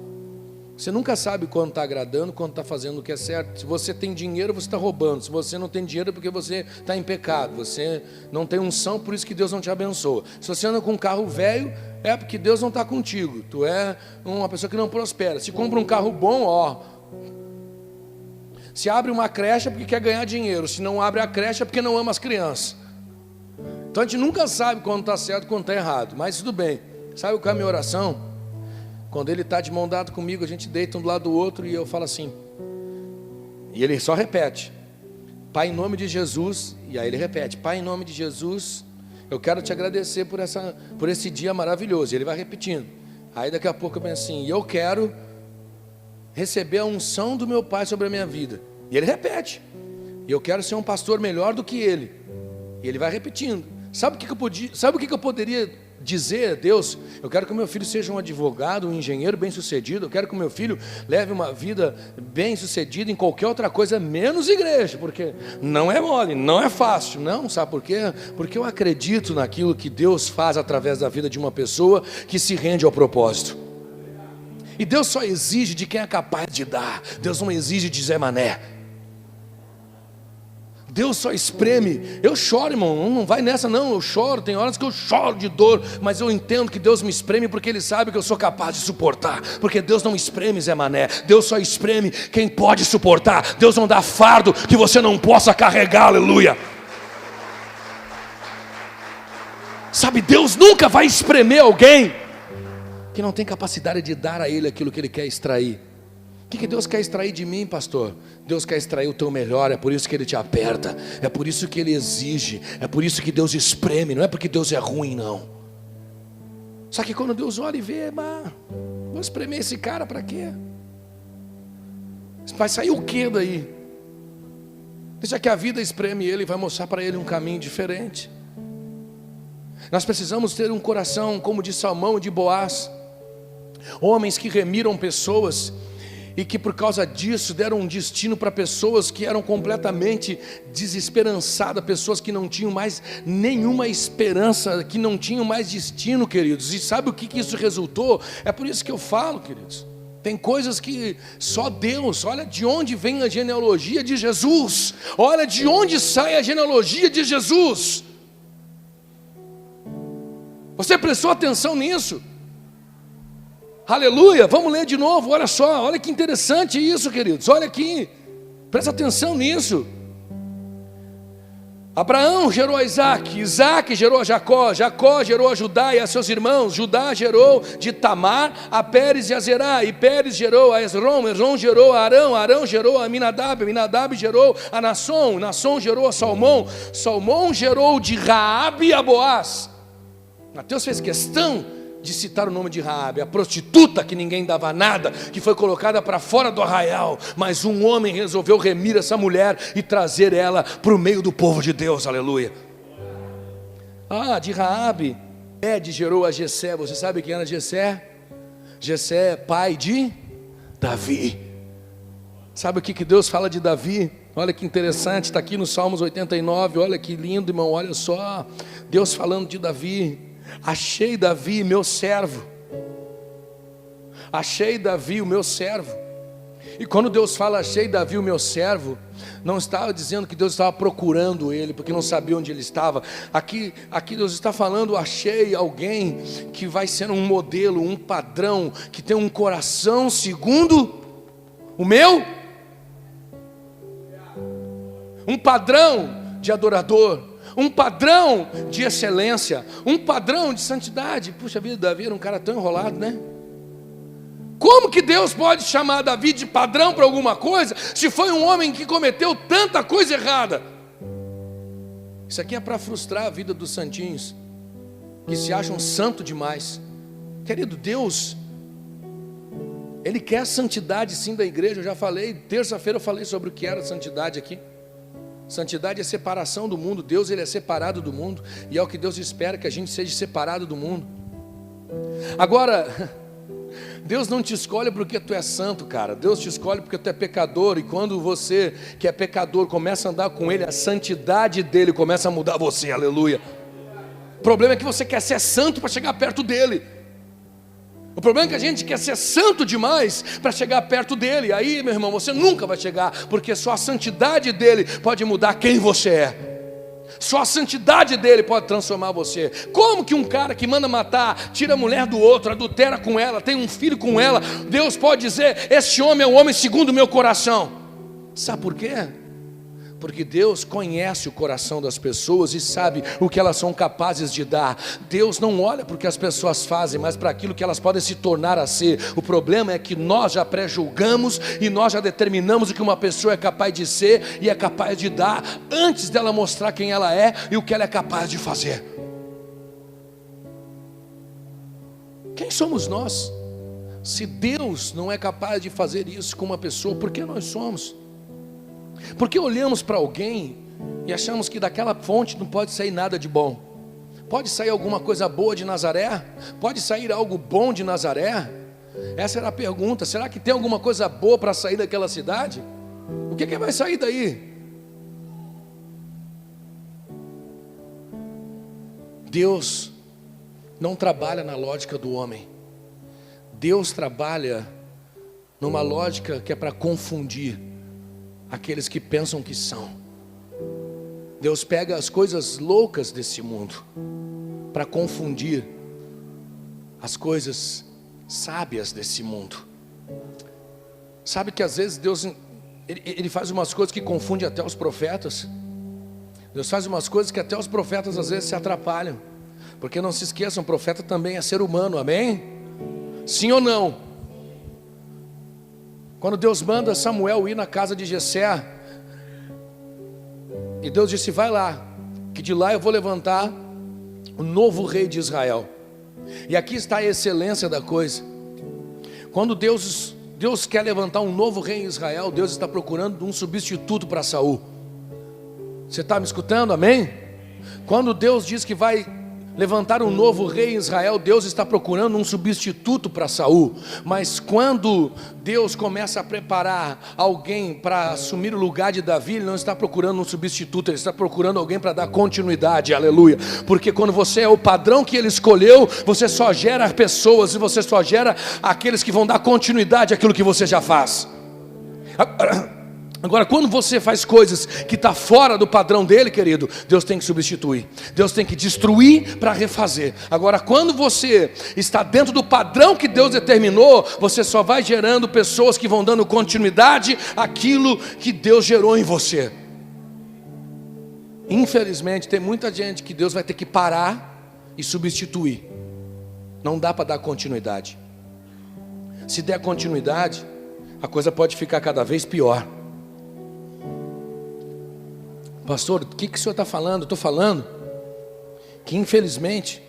Você nunca sabe quando está agradando, quando está fazendo o que é certo. Se você tem dinheiro, você está roubando. Se você não tem dinheiro, é porque você está em pecado. Você não tem unção, por isso que Deus não te abençoa. Se você anda com um carro velho, é porque Deus não está contigo. Tu é uma pessoa que não prospera. Se compra um carro bom, se abre uma creche é porque quer ganhar dinheiro. Se não abre a creche é porque não ama as crianças. Então a gente nunca sabe quando está certo e quando está errado. Mas tudo bem. Sabe qual é a minha oração? Quando ele está de mão dada comigo, a gente deita um do lado do outro e eu falo assim. E ele só repete. Pai, em nome de Jesus. E aí ele repete. Pai, em nome de Jesus, eu quero te agradecer por esse dia maravilhoso. E ele vai repetindo. Aí daqui a pouco eu penso assim. E eu quero receber a unção do meu Pai sobre a minha vida. E ele repete. E eu quero ser um pastor melhor do que ele. E ele vai repetindo. Sabe o que eu poderia dizer a Deus? Eu quero que o meu filho seja um advogado, um engenheiro bem sucedido. Eu quero que o meu filho leve uma vida bem sucedida em qualquer outra coisa, menos igreja, porque não é mole, não é fácil. Não, sabe por quê? Porque eu acredito naquilo que Deus faz através da vida de uma pessoa que se rende ao propósito. E Deus só exige de quem é capaz de dar. Deus não exige de Zé Mané. Deus só espreme. Eu choro, irmão, não vai nessa não. Eu choro, tem horas que eu choro de dor, mas eu entendo que Deus me espreme porque Ele sabe que eu sou capaz de suportar. Porque Deus não espreme Zé Mané. Deus só espreme quem pode suportar. Deus não dá fardo que você não possa carregar, aleluia. Sabe, Deus nunca vai espremer alguém que não tem capacidade de dar a Ele aquilo que Ele quer extrair. O que Deus quer extrair de mim, pastor? Deus quer extrair o teu melhor, é por isso que Ele te aperta, é por isso que Ele exige, é por isso que Deus espreme, não é porque Deus é ruim, não. Só que quando Deus olha e vê, vou espremer esse cara para quê? Vai sair o que daí? Deixa que a vida espreme ele e vai mostrar para ele um caminho diferente. Nós precisamos ter um coração como de Salmão e de Boaz, homens que remiram pessoas e que por causa disso deram um destino para pessoas que eram completamente desesperançadas, pessoas que não tinham mais nenhuma esperança, que não tinham mais destino, queridos. E sabe o que isso resultou? É por isso que eu falo, queridos, tem coisas que só Deus, olha de onde vem a genealogia de Jesus, olha de onde sai a genealogia de Jesus. Você prestou atenção nisso? Aleluia, vamos ler de novo, olha só, olha que interessante isso, queridos, olha aqui, presta atenção nisso. Abraão gerou a Isaac, Isaac gerou a Jacó, Jacó gerou a Judá e a seus irmãos, Judá gerou de Tamar a Pérez e a Zerá, e Pérez gerou a Esrom, Esrom gerou a Arão, Arão gerou a Aminadab, Aminadab gerou a Nasson, Nasson gerou a Salmão, Salmão gerou de Raabe a Boaz. Mateus fez questão de citar o nome de Raabe, a prostituta que ninguém dava nada, que foi colocada para fora do arraial, mas um homem resolveu remir essa mulher e trazer ela para o meio do povo de Deus, aleluia. De Raabe, gerou a Jessé. Você sabe quem era Jessé? Jessé é pai de Davi. Sabe o que Deus fala de Davi? Olha que interessante, está aqui no Salmos 89, olha que lindo, irmão, olha só, Deus falando de Davi. Achei Davi, meu servo. Achei Davi, o meu servo. E quando Deus fala achei Davi, o meu servo, não estava dizendo que Deus estava procurando ele, porque não sabia onde ele estava. Aqui Deus está falando, achei alguém que vai ser um modelo, um padrão, que tem um coração segundo o meu, um padrão de adorador, um padrão de excelência, um padrão de santidade. Puxa vida, Davi era um cara tão enrolado, né? Como que Deus pode chamar Davi de padrão para alguma coisa, se foi um homem que cometeu tanta coisa errada? Isso aqui é para frustrar a vida dos santinhos, que se acham santo demais. Querido, Deus, Ele quer a santidade sim da igreja. Eu já falei, terça-feira eu falei sobre o que era santidade aqui. Santidade é separação do mundo. Deus, Ele é separado do mundo, e é o que Deus espera, que a gente seja separado do mundo. Agora, Deus não te escolhe porque tu é santo, cara. Deus te escolhe porque tu é pecador, e quando você que é pecador começa a andar com Ele, a santidade dEle começa a mudar você, aleluia. O problema é que você quer ser santo para chegar perto dEle. O problema é que a gente quer ser santo demais para chegar perto dEle. Aí, meu irmão, você nunca vai chegar, porque só a santidade dEle pode mudar quem você é. Só a santidade dEle pode transformar você. Como que um cara que manda matar, tira a mulher do outro, adultera com ela, tem um filho com ela, Deus pode dizer, esse homem é um homem segundo o meu coração? Sabe por quê? Porque Deus conhece o coração das pessoas e sabe o que elas são capazes de dar. Deus não olha para o que as pessoas fazem, mas para aquilo que elas podem se tornar a ser. O problema é que nós já pré-julgamos e nós já determinamos o que uma pessoa é capaz de ser e é capaz de dar, antes dela mostrar quem ela é e o que ela é capaz de fazer. Quem somos nós? Se Deus não é capaz de fazer isso com uma pessoa, por que nós somos? Porque olhamos para alguém e achamos que daquela fonte não pode sair nada de bom. Pode sair alguma coisa boa de Nazaré? Pode sair algo bom de Nazaré? Essa era a pergunta. Será que tem alguma coisa boa para sair daquela cidade? O que vai sair daí? Deus não trabalha na lógica do homem. Deus trabalha numa lógica que é para confundir aqueles que pensam que são. Deus pega as coisas loucas desse mundo para confundir as coisas sábias desse mundo. Sabe que às vezes Deus ele faz umas coisas que confundem até os profetas. Deus faz umas coisas que até os profetas às vezes se atrapalham. Porque não se esqueçam, profeta também é ser humano, amém? Sim ou não? Quando Deus manda Samuel ir na casa de Jessé, e Deus disse: vai lá, que de lá eu vou levantar o novo rei de Israel. E aqui está a excelência da coisa. Quando Deus quer levantar um novo rei em Israel, Deus está procurando um substituto para Saul. Você está me escutando, amém? Quando Deus diz que vai levantar um novo rei em Israel, Deus está procurando um substituto para Saul. Mas quando Deus começa a preparar alguém para assumir o lugar de Davi, Ele não está procurando um substituto, Ele está procurando alguém para dar continuidade, aleluia. Porque quando você é o padrão que Ele escolheu, você só gera pessoas e você só gera aqueles que vão dar continuidade àquilo que você já faz. Agora, quando você faz coisas que está fora do padrão dele, querido, Deus tem que substituir, Deus tem que destruir para refazer. Agora, quando você está dentro do padrão que Deus determinou, você só vai gerando pessoas que vão dando continuidade àquilo que Deus gerou em você. Infelizmente, tem muita gente que Deus vai ter que parar e substituir. Não dá para dar continuidade. Se der continuidade, a coisa pode ficar cada vez pior. Pastor, o que o senhor está falando? Estou falando que infelizmente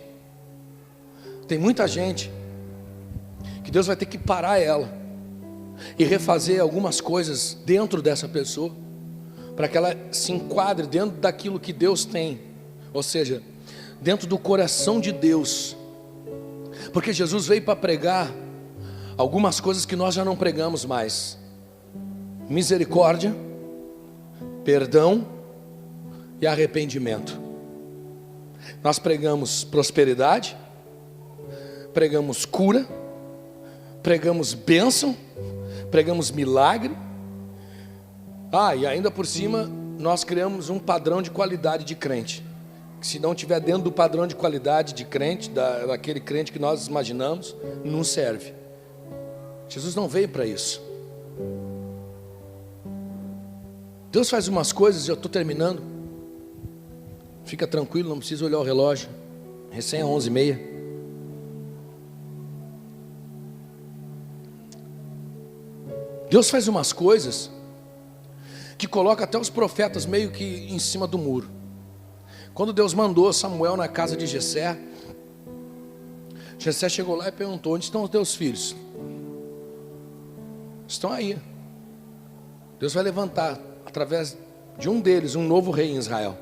tem muita gente que Deus vai ter que parar ela e refazer algumas coisas dentro dessa pessoa, para que ela se enquadre dentro daquilo que Deus tem, ou seja, dentro do coração de Deus. Porque Jesus veio para pregar algumas coisas que nós já não pregamos mais: misericórdia, perdão e arrependimento. Nós pregamos prosperidade, pregamos cura, pregamos bênção, pregamos milagre. E ainda por cima nós criamos um padrão de qualidade de crente, que se não estiver dentro do padrão de qualidade de crente, daquele crente que nós imaginamos, não serve. Jesus não veio para isso. Deus faz umas coisas, e eu estou terminando. Fica tranquilo, não precisa olhar o relógio. Recém é 11h30. Deus faz umas coisas que coloca até os profetas meio que em cima do muro. Quando Deus mandou Samuel na casa de Jessé, Jessé chegou lá e perguntou: onde estão os teus filhos? Estão aí. Deus vai levantar através de um deles um novo rei em Israel.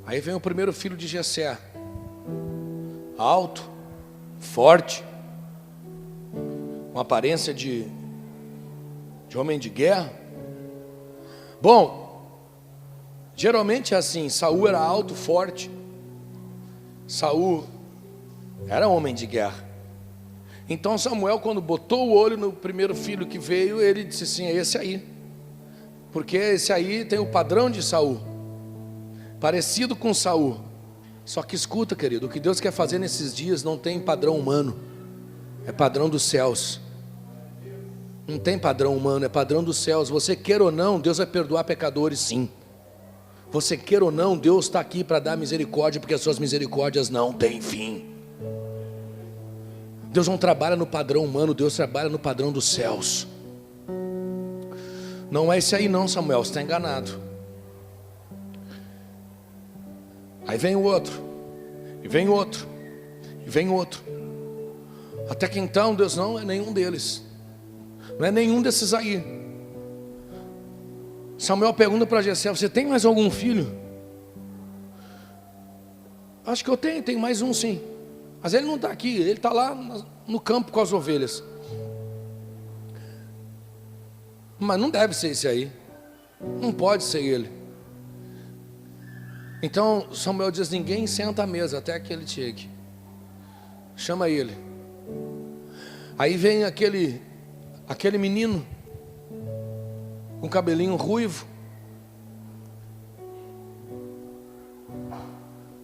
Aí vem o primeiro filho de Jessé, alto, forte, com aparência de homem de guerra. Bom, geralmente é assim: Saul era alto, forte, Saul era homem de guerra. Então Samuel, quando botou o olho no primeiro filho que veio, ele disse assim: é esse aí, porque esse aí tem o padrão de Saul, parecido com Saul. Só que escuta, querido, o que Deus quer fazer nesses dias não tem padrão humano, é padrão dos céus. Não tem padrão humano, é padrão dos céus. Você queira ou não, Deus vai perdoar pecadores, sim. Você queira ou não, Deus está aqui para dar misericórdia, porque as suas misericórdias não têm fim. Deus não trabalha no padrão humano, Deus trabalha no padrão dos céus. Não é esse aí não, Samuel, você está enganado. Aí vem o outro, e vem outro, e vem outro. Até que então Deus não é nenhum deles. Não é nenhum desses aí. Samuel pergunta para Jessé: você tem mais algum filho? Acho que eu tenho mais um, sim. Mas ele não está aqui, ele está lá no campo com as ovelhas. Mas não deve ser esse aí. Não pode ser ele. Então Samuel diz: ninguém senta à mesa até que ele chegue. chama ele. Aí vem aquele menino com cabelinho ruivo,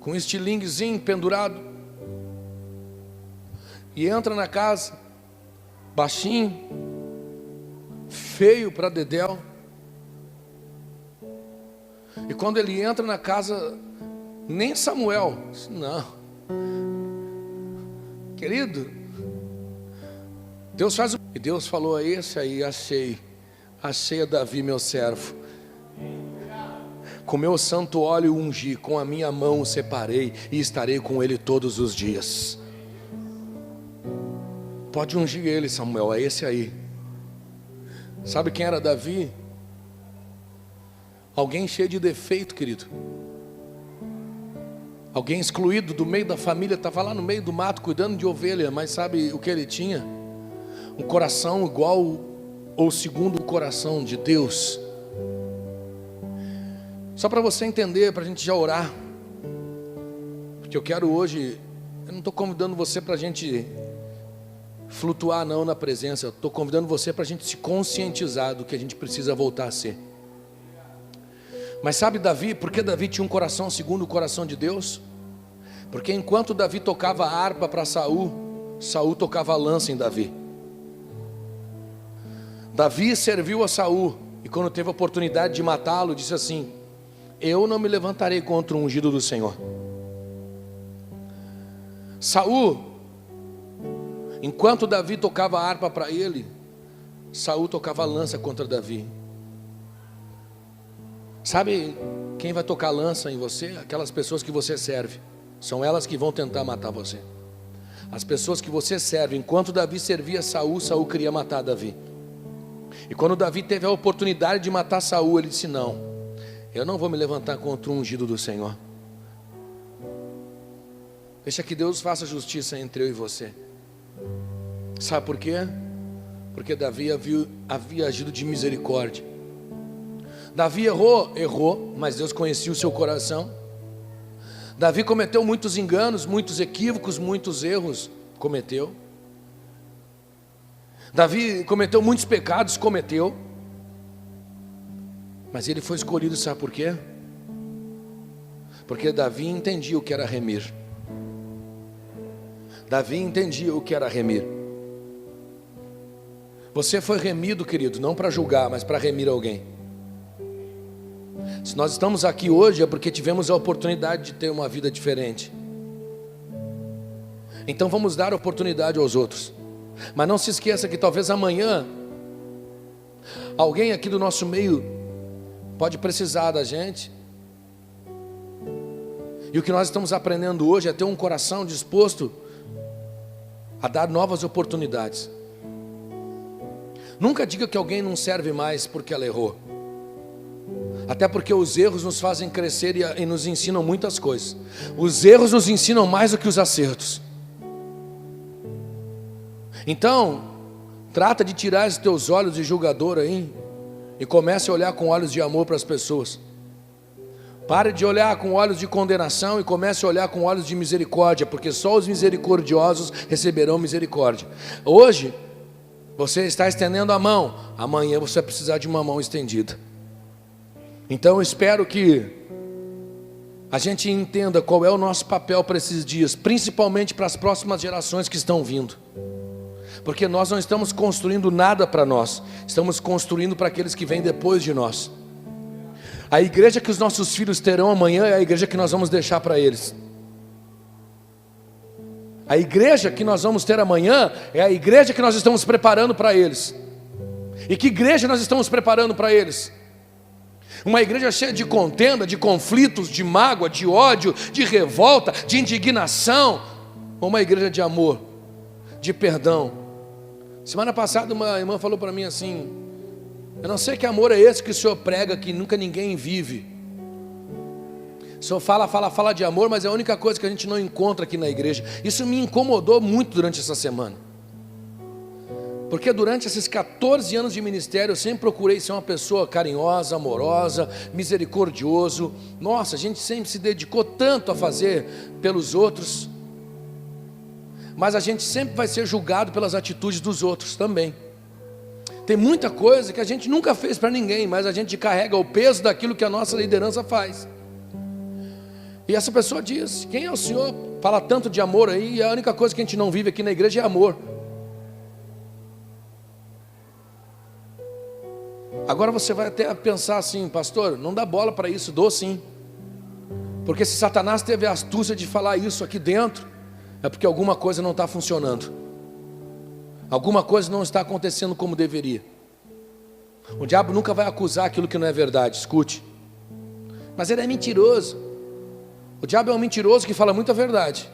com um estilinguezinho pendurado, e entra na casa, baixinho, feio para dedéu. E quando ele entra na casa, nem Samuel disse, não, querido, Deus faz o... E Deus falou, esse aí, achei a Davi meu servo, com meu santo óleo ungi, com a minha mão o separei, e estarei com ele todos os dias. Pode ungir ele, Samuel, é esse aí. Sabe quem era Davi? Alguém cheio de defeito, querido. Alguém excluído do meio da família, estava lá no meio do mato cuidando de ovelha, mas sabe o que ele tinha? Um coração igual ou segundo o coração de Deus. Só para você entender, para a gente já orar, porque eu quero hoje, eu não estou convidando você para a gente flutuar não na presença, eu estou convidando você para a gente se conscientizar do que a gente precisa voltar a ser. Mas sabe Davi, por que Davi tinha um coração segundo o coração de Deus? Porque enquanto Davi tocava a harpa para Saul, Saul tocava a lança em Davi. Davi serviu a Saul, e quando teve a oportunidade de matá-lo, disse assim, eu não me levantarei contra o ungido do Senhor. Saul, enquanto Davi tocava a harpa para ele, Saul tocava a lança contra Davi. Sabe quem vai tocar lança em você? Aquelas pessoas que você serve. São elas que vão tentar matar você. As pessoas que você serve. Enquanto Davi servia Saul, Saul queria matar Davi. E quando Davi teve a oportunidade de matar Saul, ele disse, não, eu não vou me levantar contra o ungido do Senhor. Deixa que Deus faça justiça entre eu e você. Sabe por quê? Porque Davi havia agido de misericórdia. Davi errou, mas Deus conhecia o seu coração. Davi cometeu muitos enganos, muitos equívocos, muitos erros, cometeu. Davi cometeu muitos pecados, cometeu. Mas ele foi escolhido, sabe por quê? Porque Davi entendia o que era remir. Davi entendia o que era remir. Você foi remido, querido, não para julgar, mas para remir alguém. Se nós estamos aqui hoje é porque tivemos a oportunidade de ter uma vida diferente. Então vamos dar oportunidade aos outros. Mas não se esqueça que talvez amanhã alguém aqui do nosso meio pode precisar da gente. E o que nós estamos aprendendo hoje é ter um coração disposto a dar novas oportunidades. Nunca diga que alguém não serve mais porque ela errou. Até porque os erros nos fazem crescer e nos ensinam muitas coisas. Os erros nos ensinam mais do que os acertos. Então, trata de tirar os teus olhos de julgador aí e comece a olhar com olhos de amor para as pessoas. Pare de olhar com olhos de condenação e comece a olhar com olhos de misericórdia, porque só os misericordiosos receberão misericórdia. Hoje, você está estendendo a mão, amanhã você vai precisar de uma mão estendida. Então eu espero que a gente entenda qual é o nosso papel para esses dias, principalmente para as próximas gerações que estão vindo. Porque nós não estamos construindo nada para nós, estamos construindo para aqueles que vêm depois de nós. A igreja que os nossos filhos terão amanhã é a igreja que nós vamos deixar para eles. A igreja que nós vamos ter amanhã é a igreja que nós estamos preparando para eles. E que igreja nós estamos preparando para eles? Uma igreja cheia de contenda, de conflitos, de mágoa, de ódio, de revolta, de indignação. Ou uma igreja de amor, de perdão. Semana passada uma irmã falou para mim assim, eu não sei que amor é esse que o senhor prega, que nunca ninguém vive. O senhor fala de amor, mas é a única coisa que a gente não encontra aqui na igreja. Isso me incomodou muito durante essa semana. Porque durante esses 14 anos de ministério eu sempre procurei ser uma pessoa carinhosa, amorosa, misericordioso. Nossa, a gente sempre se dedicou tanto a fazer pelos outros. mas a gente sempre vai ser julgado pelas atitudes dos outros também. Tem muita coisa que a gente nunca fez para ninguém, mas a gente carrega o peso daquilo que a nossa liderança faz. E essa pessoa diz: quem é o senhor? Fala tanto de amor aí, e a única coisa que a gente não vive aqui na igreja é amor. Agora você vai até pensar assim: pastor, não dá bola para isso. Dou sim. Porque se Satanás teve a astúcia de falar isso aqui dentro, é porque alguma coisa não está funcionando, alguma coisa não está acontecendo como deveria. O diabo nunca vai acusar aquilo que não é verdade, escute. Mas ele é mentiroso. O diabo é um mentiroso que fala muita verdade.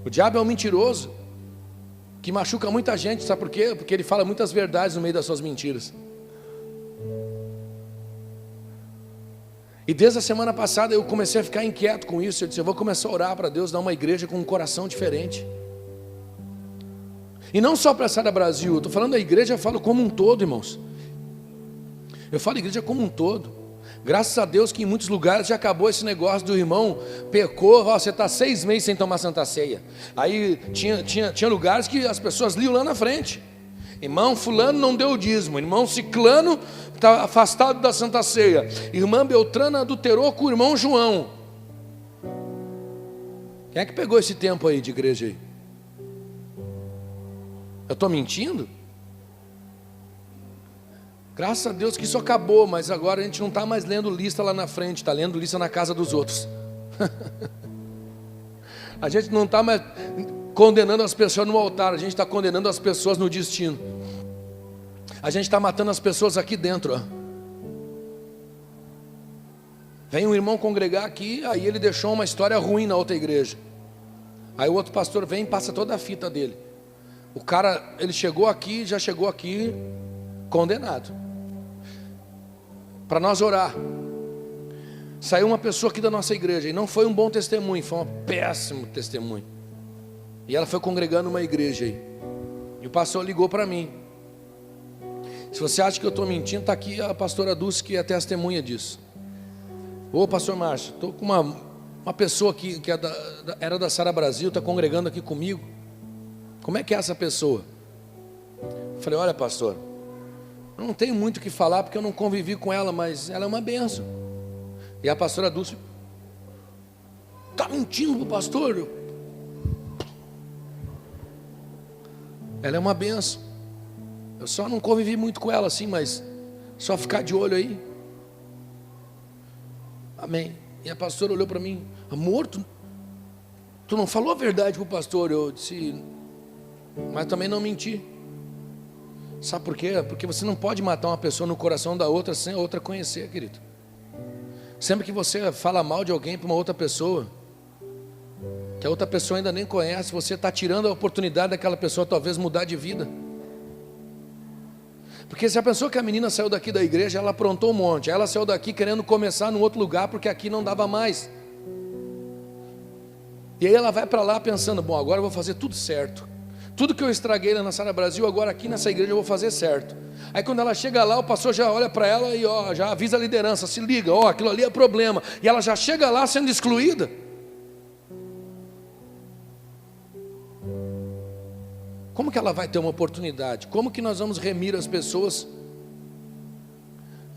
O diabo é um mentiroso que machuca muita gente, sabe por quê? Porque ele fala muitas verdades no meio das suas mentiras. E desde a semana passada eu comecei a ficar inquieto com isso. Eu disse: eu vou começar a orar para Deus dar uma igreja com um coração diferente. E não só para a Sara Brasil, eu estou falando da igreja, eu falo como um todo, irmãos. Eu falo igreja como um todo. Graças a Deus que em muitos lugares já acabou esse negócio do irmão pecou, você está 6 meses sem tomar Santa Ceia. Aí tinha lugares que as pessoas liam lá na frente: irmão fulano não deu o dízimo, irmão ciclano está afastado da Santa Ceia, irmã Beltrana adulterou com o irmão João. Quem é que pegou esse tempo aí de igreja aí? Eu estou mentindo? Graças a Deus que isso acabou, mas agora a gente não está mais lendo lista lá na frente, está lendo lista na casa dos outros. A gente não está mais condenando as pessoas no altar, a gente está condenando as pessoas no destino. A gente está matando as pessoas aqui dentro. Vem um irmão congregar aqui, aí ele deixou uma história ruim na outra igreja. Aí o outro pastor vem e passa toda a fita dele. O cara, ele chegou aqui, já chegou aqui condenado. Para nós orar, saiu uma pessoa aqui da nossa igreja, e não foi um bom testemunho, foi um péssimo testemunho. E ela foi congregando uma igreja aí, e o pastor ligou para mim: se você acha que eu estou mentindo, está aqui a pastora Dulce, que é testemunha disso. Ô pastor Márcio, estou com uma pessoa aqui que era da Sara Brasil, está congregando aqui comigo. Como é que é essa pessoa? Eu falei: olha pastor, eu não tenho muito o que falar porque eu não convivi com ela, mas ela é uma bênção. E a pastora Dulce: está mentindo para o pastor? Ela é uma bênção. Eu só não convivi muito com ela assim, mas só ficar de olho aí. Amém. E a pastora olhou para mim: amor, tu não falou a verdade para o pastor? Eu disse: mas também não menti. Sabe por quê? Porque você não pode matar uma pessoa no coração da outra sem a outra conhecer, querido. Sempre que você fala mal de alguém para uma outra pessoa, que a outra pessoa ainda nem conhece, você está tirando a oportunidade daquela pessoa talvez mudar de vida. Porque se a pessoa que a menina saiu daqui da igreja, ela aprontou um monte, ela saiu daqui querendo começar num outro lugar, porque aqui não dava mais. E aí ela vai para lá pensando: bom, agora eu vou fazer tudo certo. Tudo que eu estraguei lá na Sara Brasil, agora aqui nessa igreja eu vou fazer certo. Aí quando ela chega lá, o pastor já olha para ela e já avisa a liderança: se liga, aquilo ali é problema. E ela já chega lá sendo excluída. Como que ela vai ter uma oportunidade? Como que nós vamos remir as pessoas?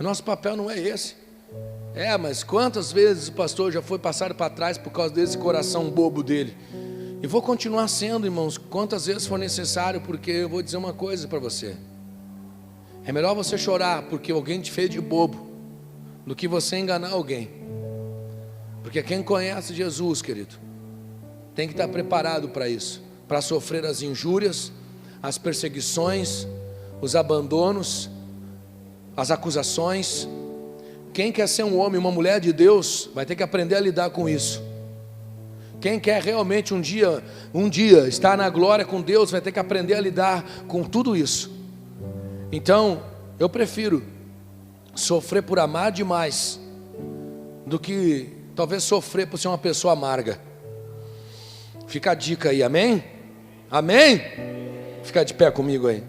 O nosso papel não é esse. Mas quantas vezes o pastor já foi passado para trás por causa desse coração bobo dele? E vou continuar sendo, irmãos, quantas vezes for necessário, porque eu vou dizer uma coisa para você: é melhor você chorar porque alguém te fez de bobo, do que você enganar alguém. Porque quem conhece Jesus, querido, tem que estar preparado para isso, para sofrer as injúrias, as perseguições, os abandonos, as acusações. Quem quer ser um homem, uma mulher de Deus, vai ter que aprender a lidar com isso. Quem quer realmente um dia estar na glória com Deus, vai ter que aprender a lidar com tudo isso. Então, eu prefiro sofrer por amar demais, do que talvez sofrer por ser uma pessoa amarga. Fica a dica aí, amém? Amém? Fica de pé comigo aí.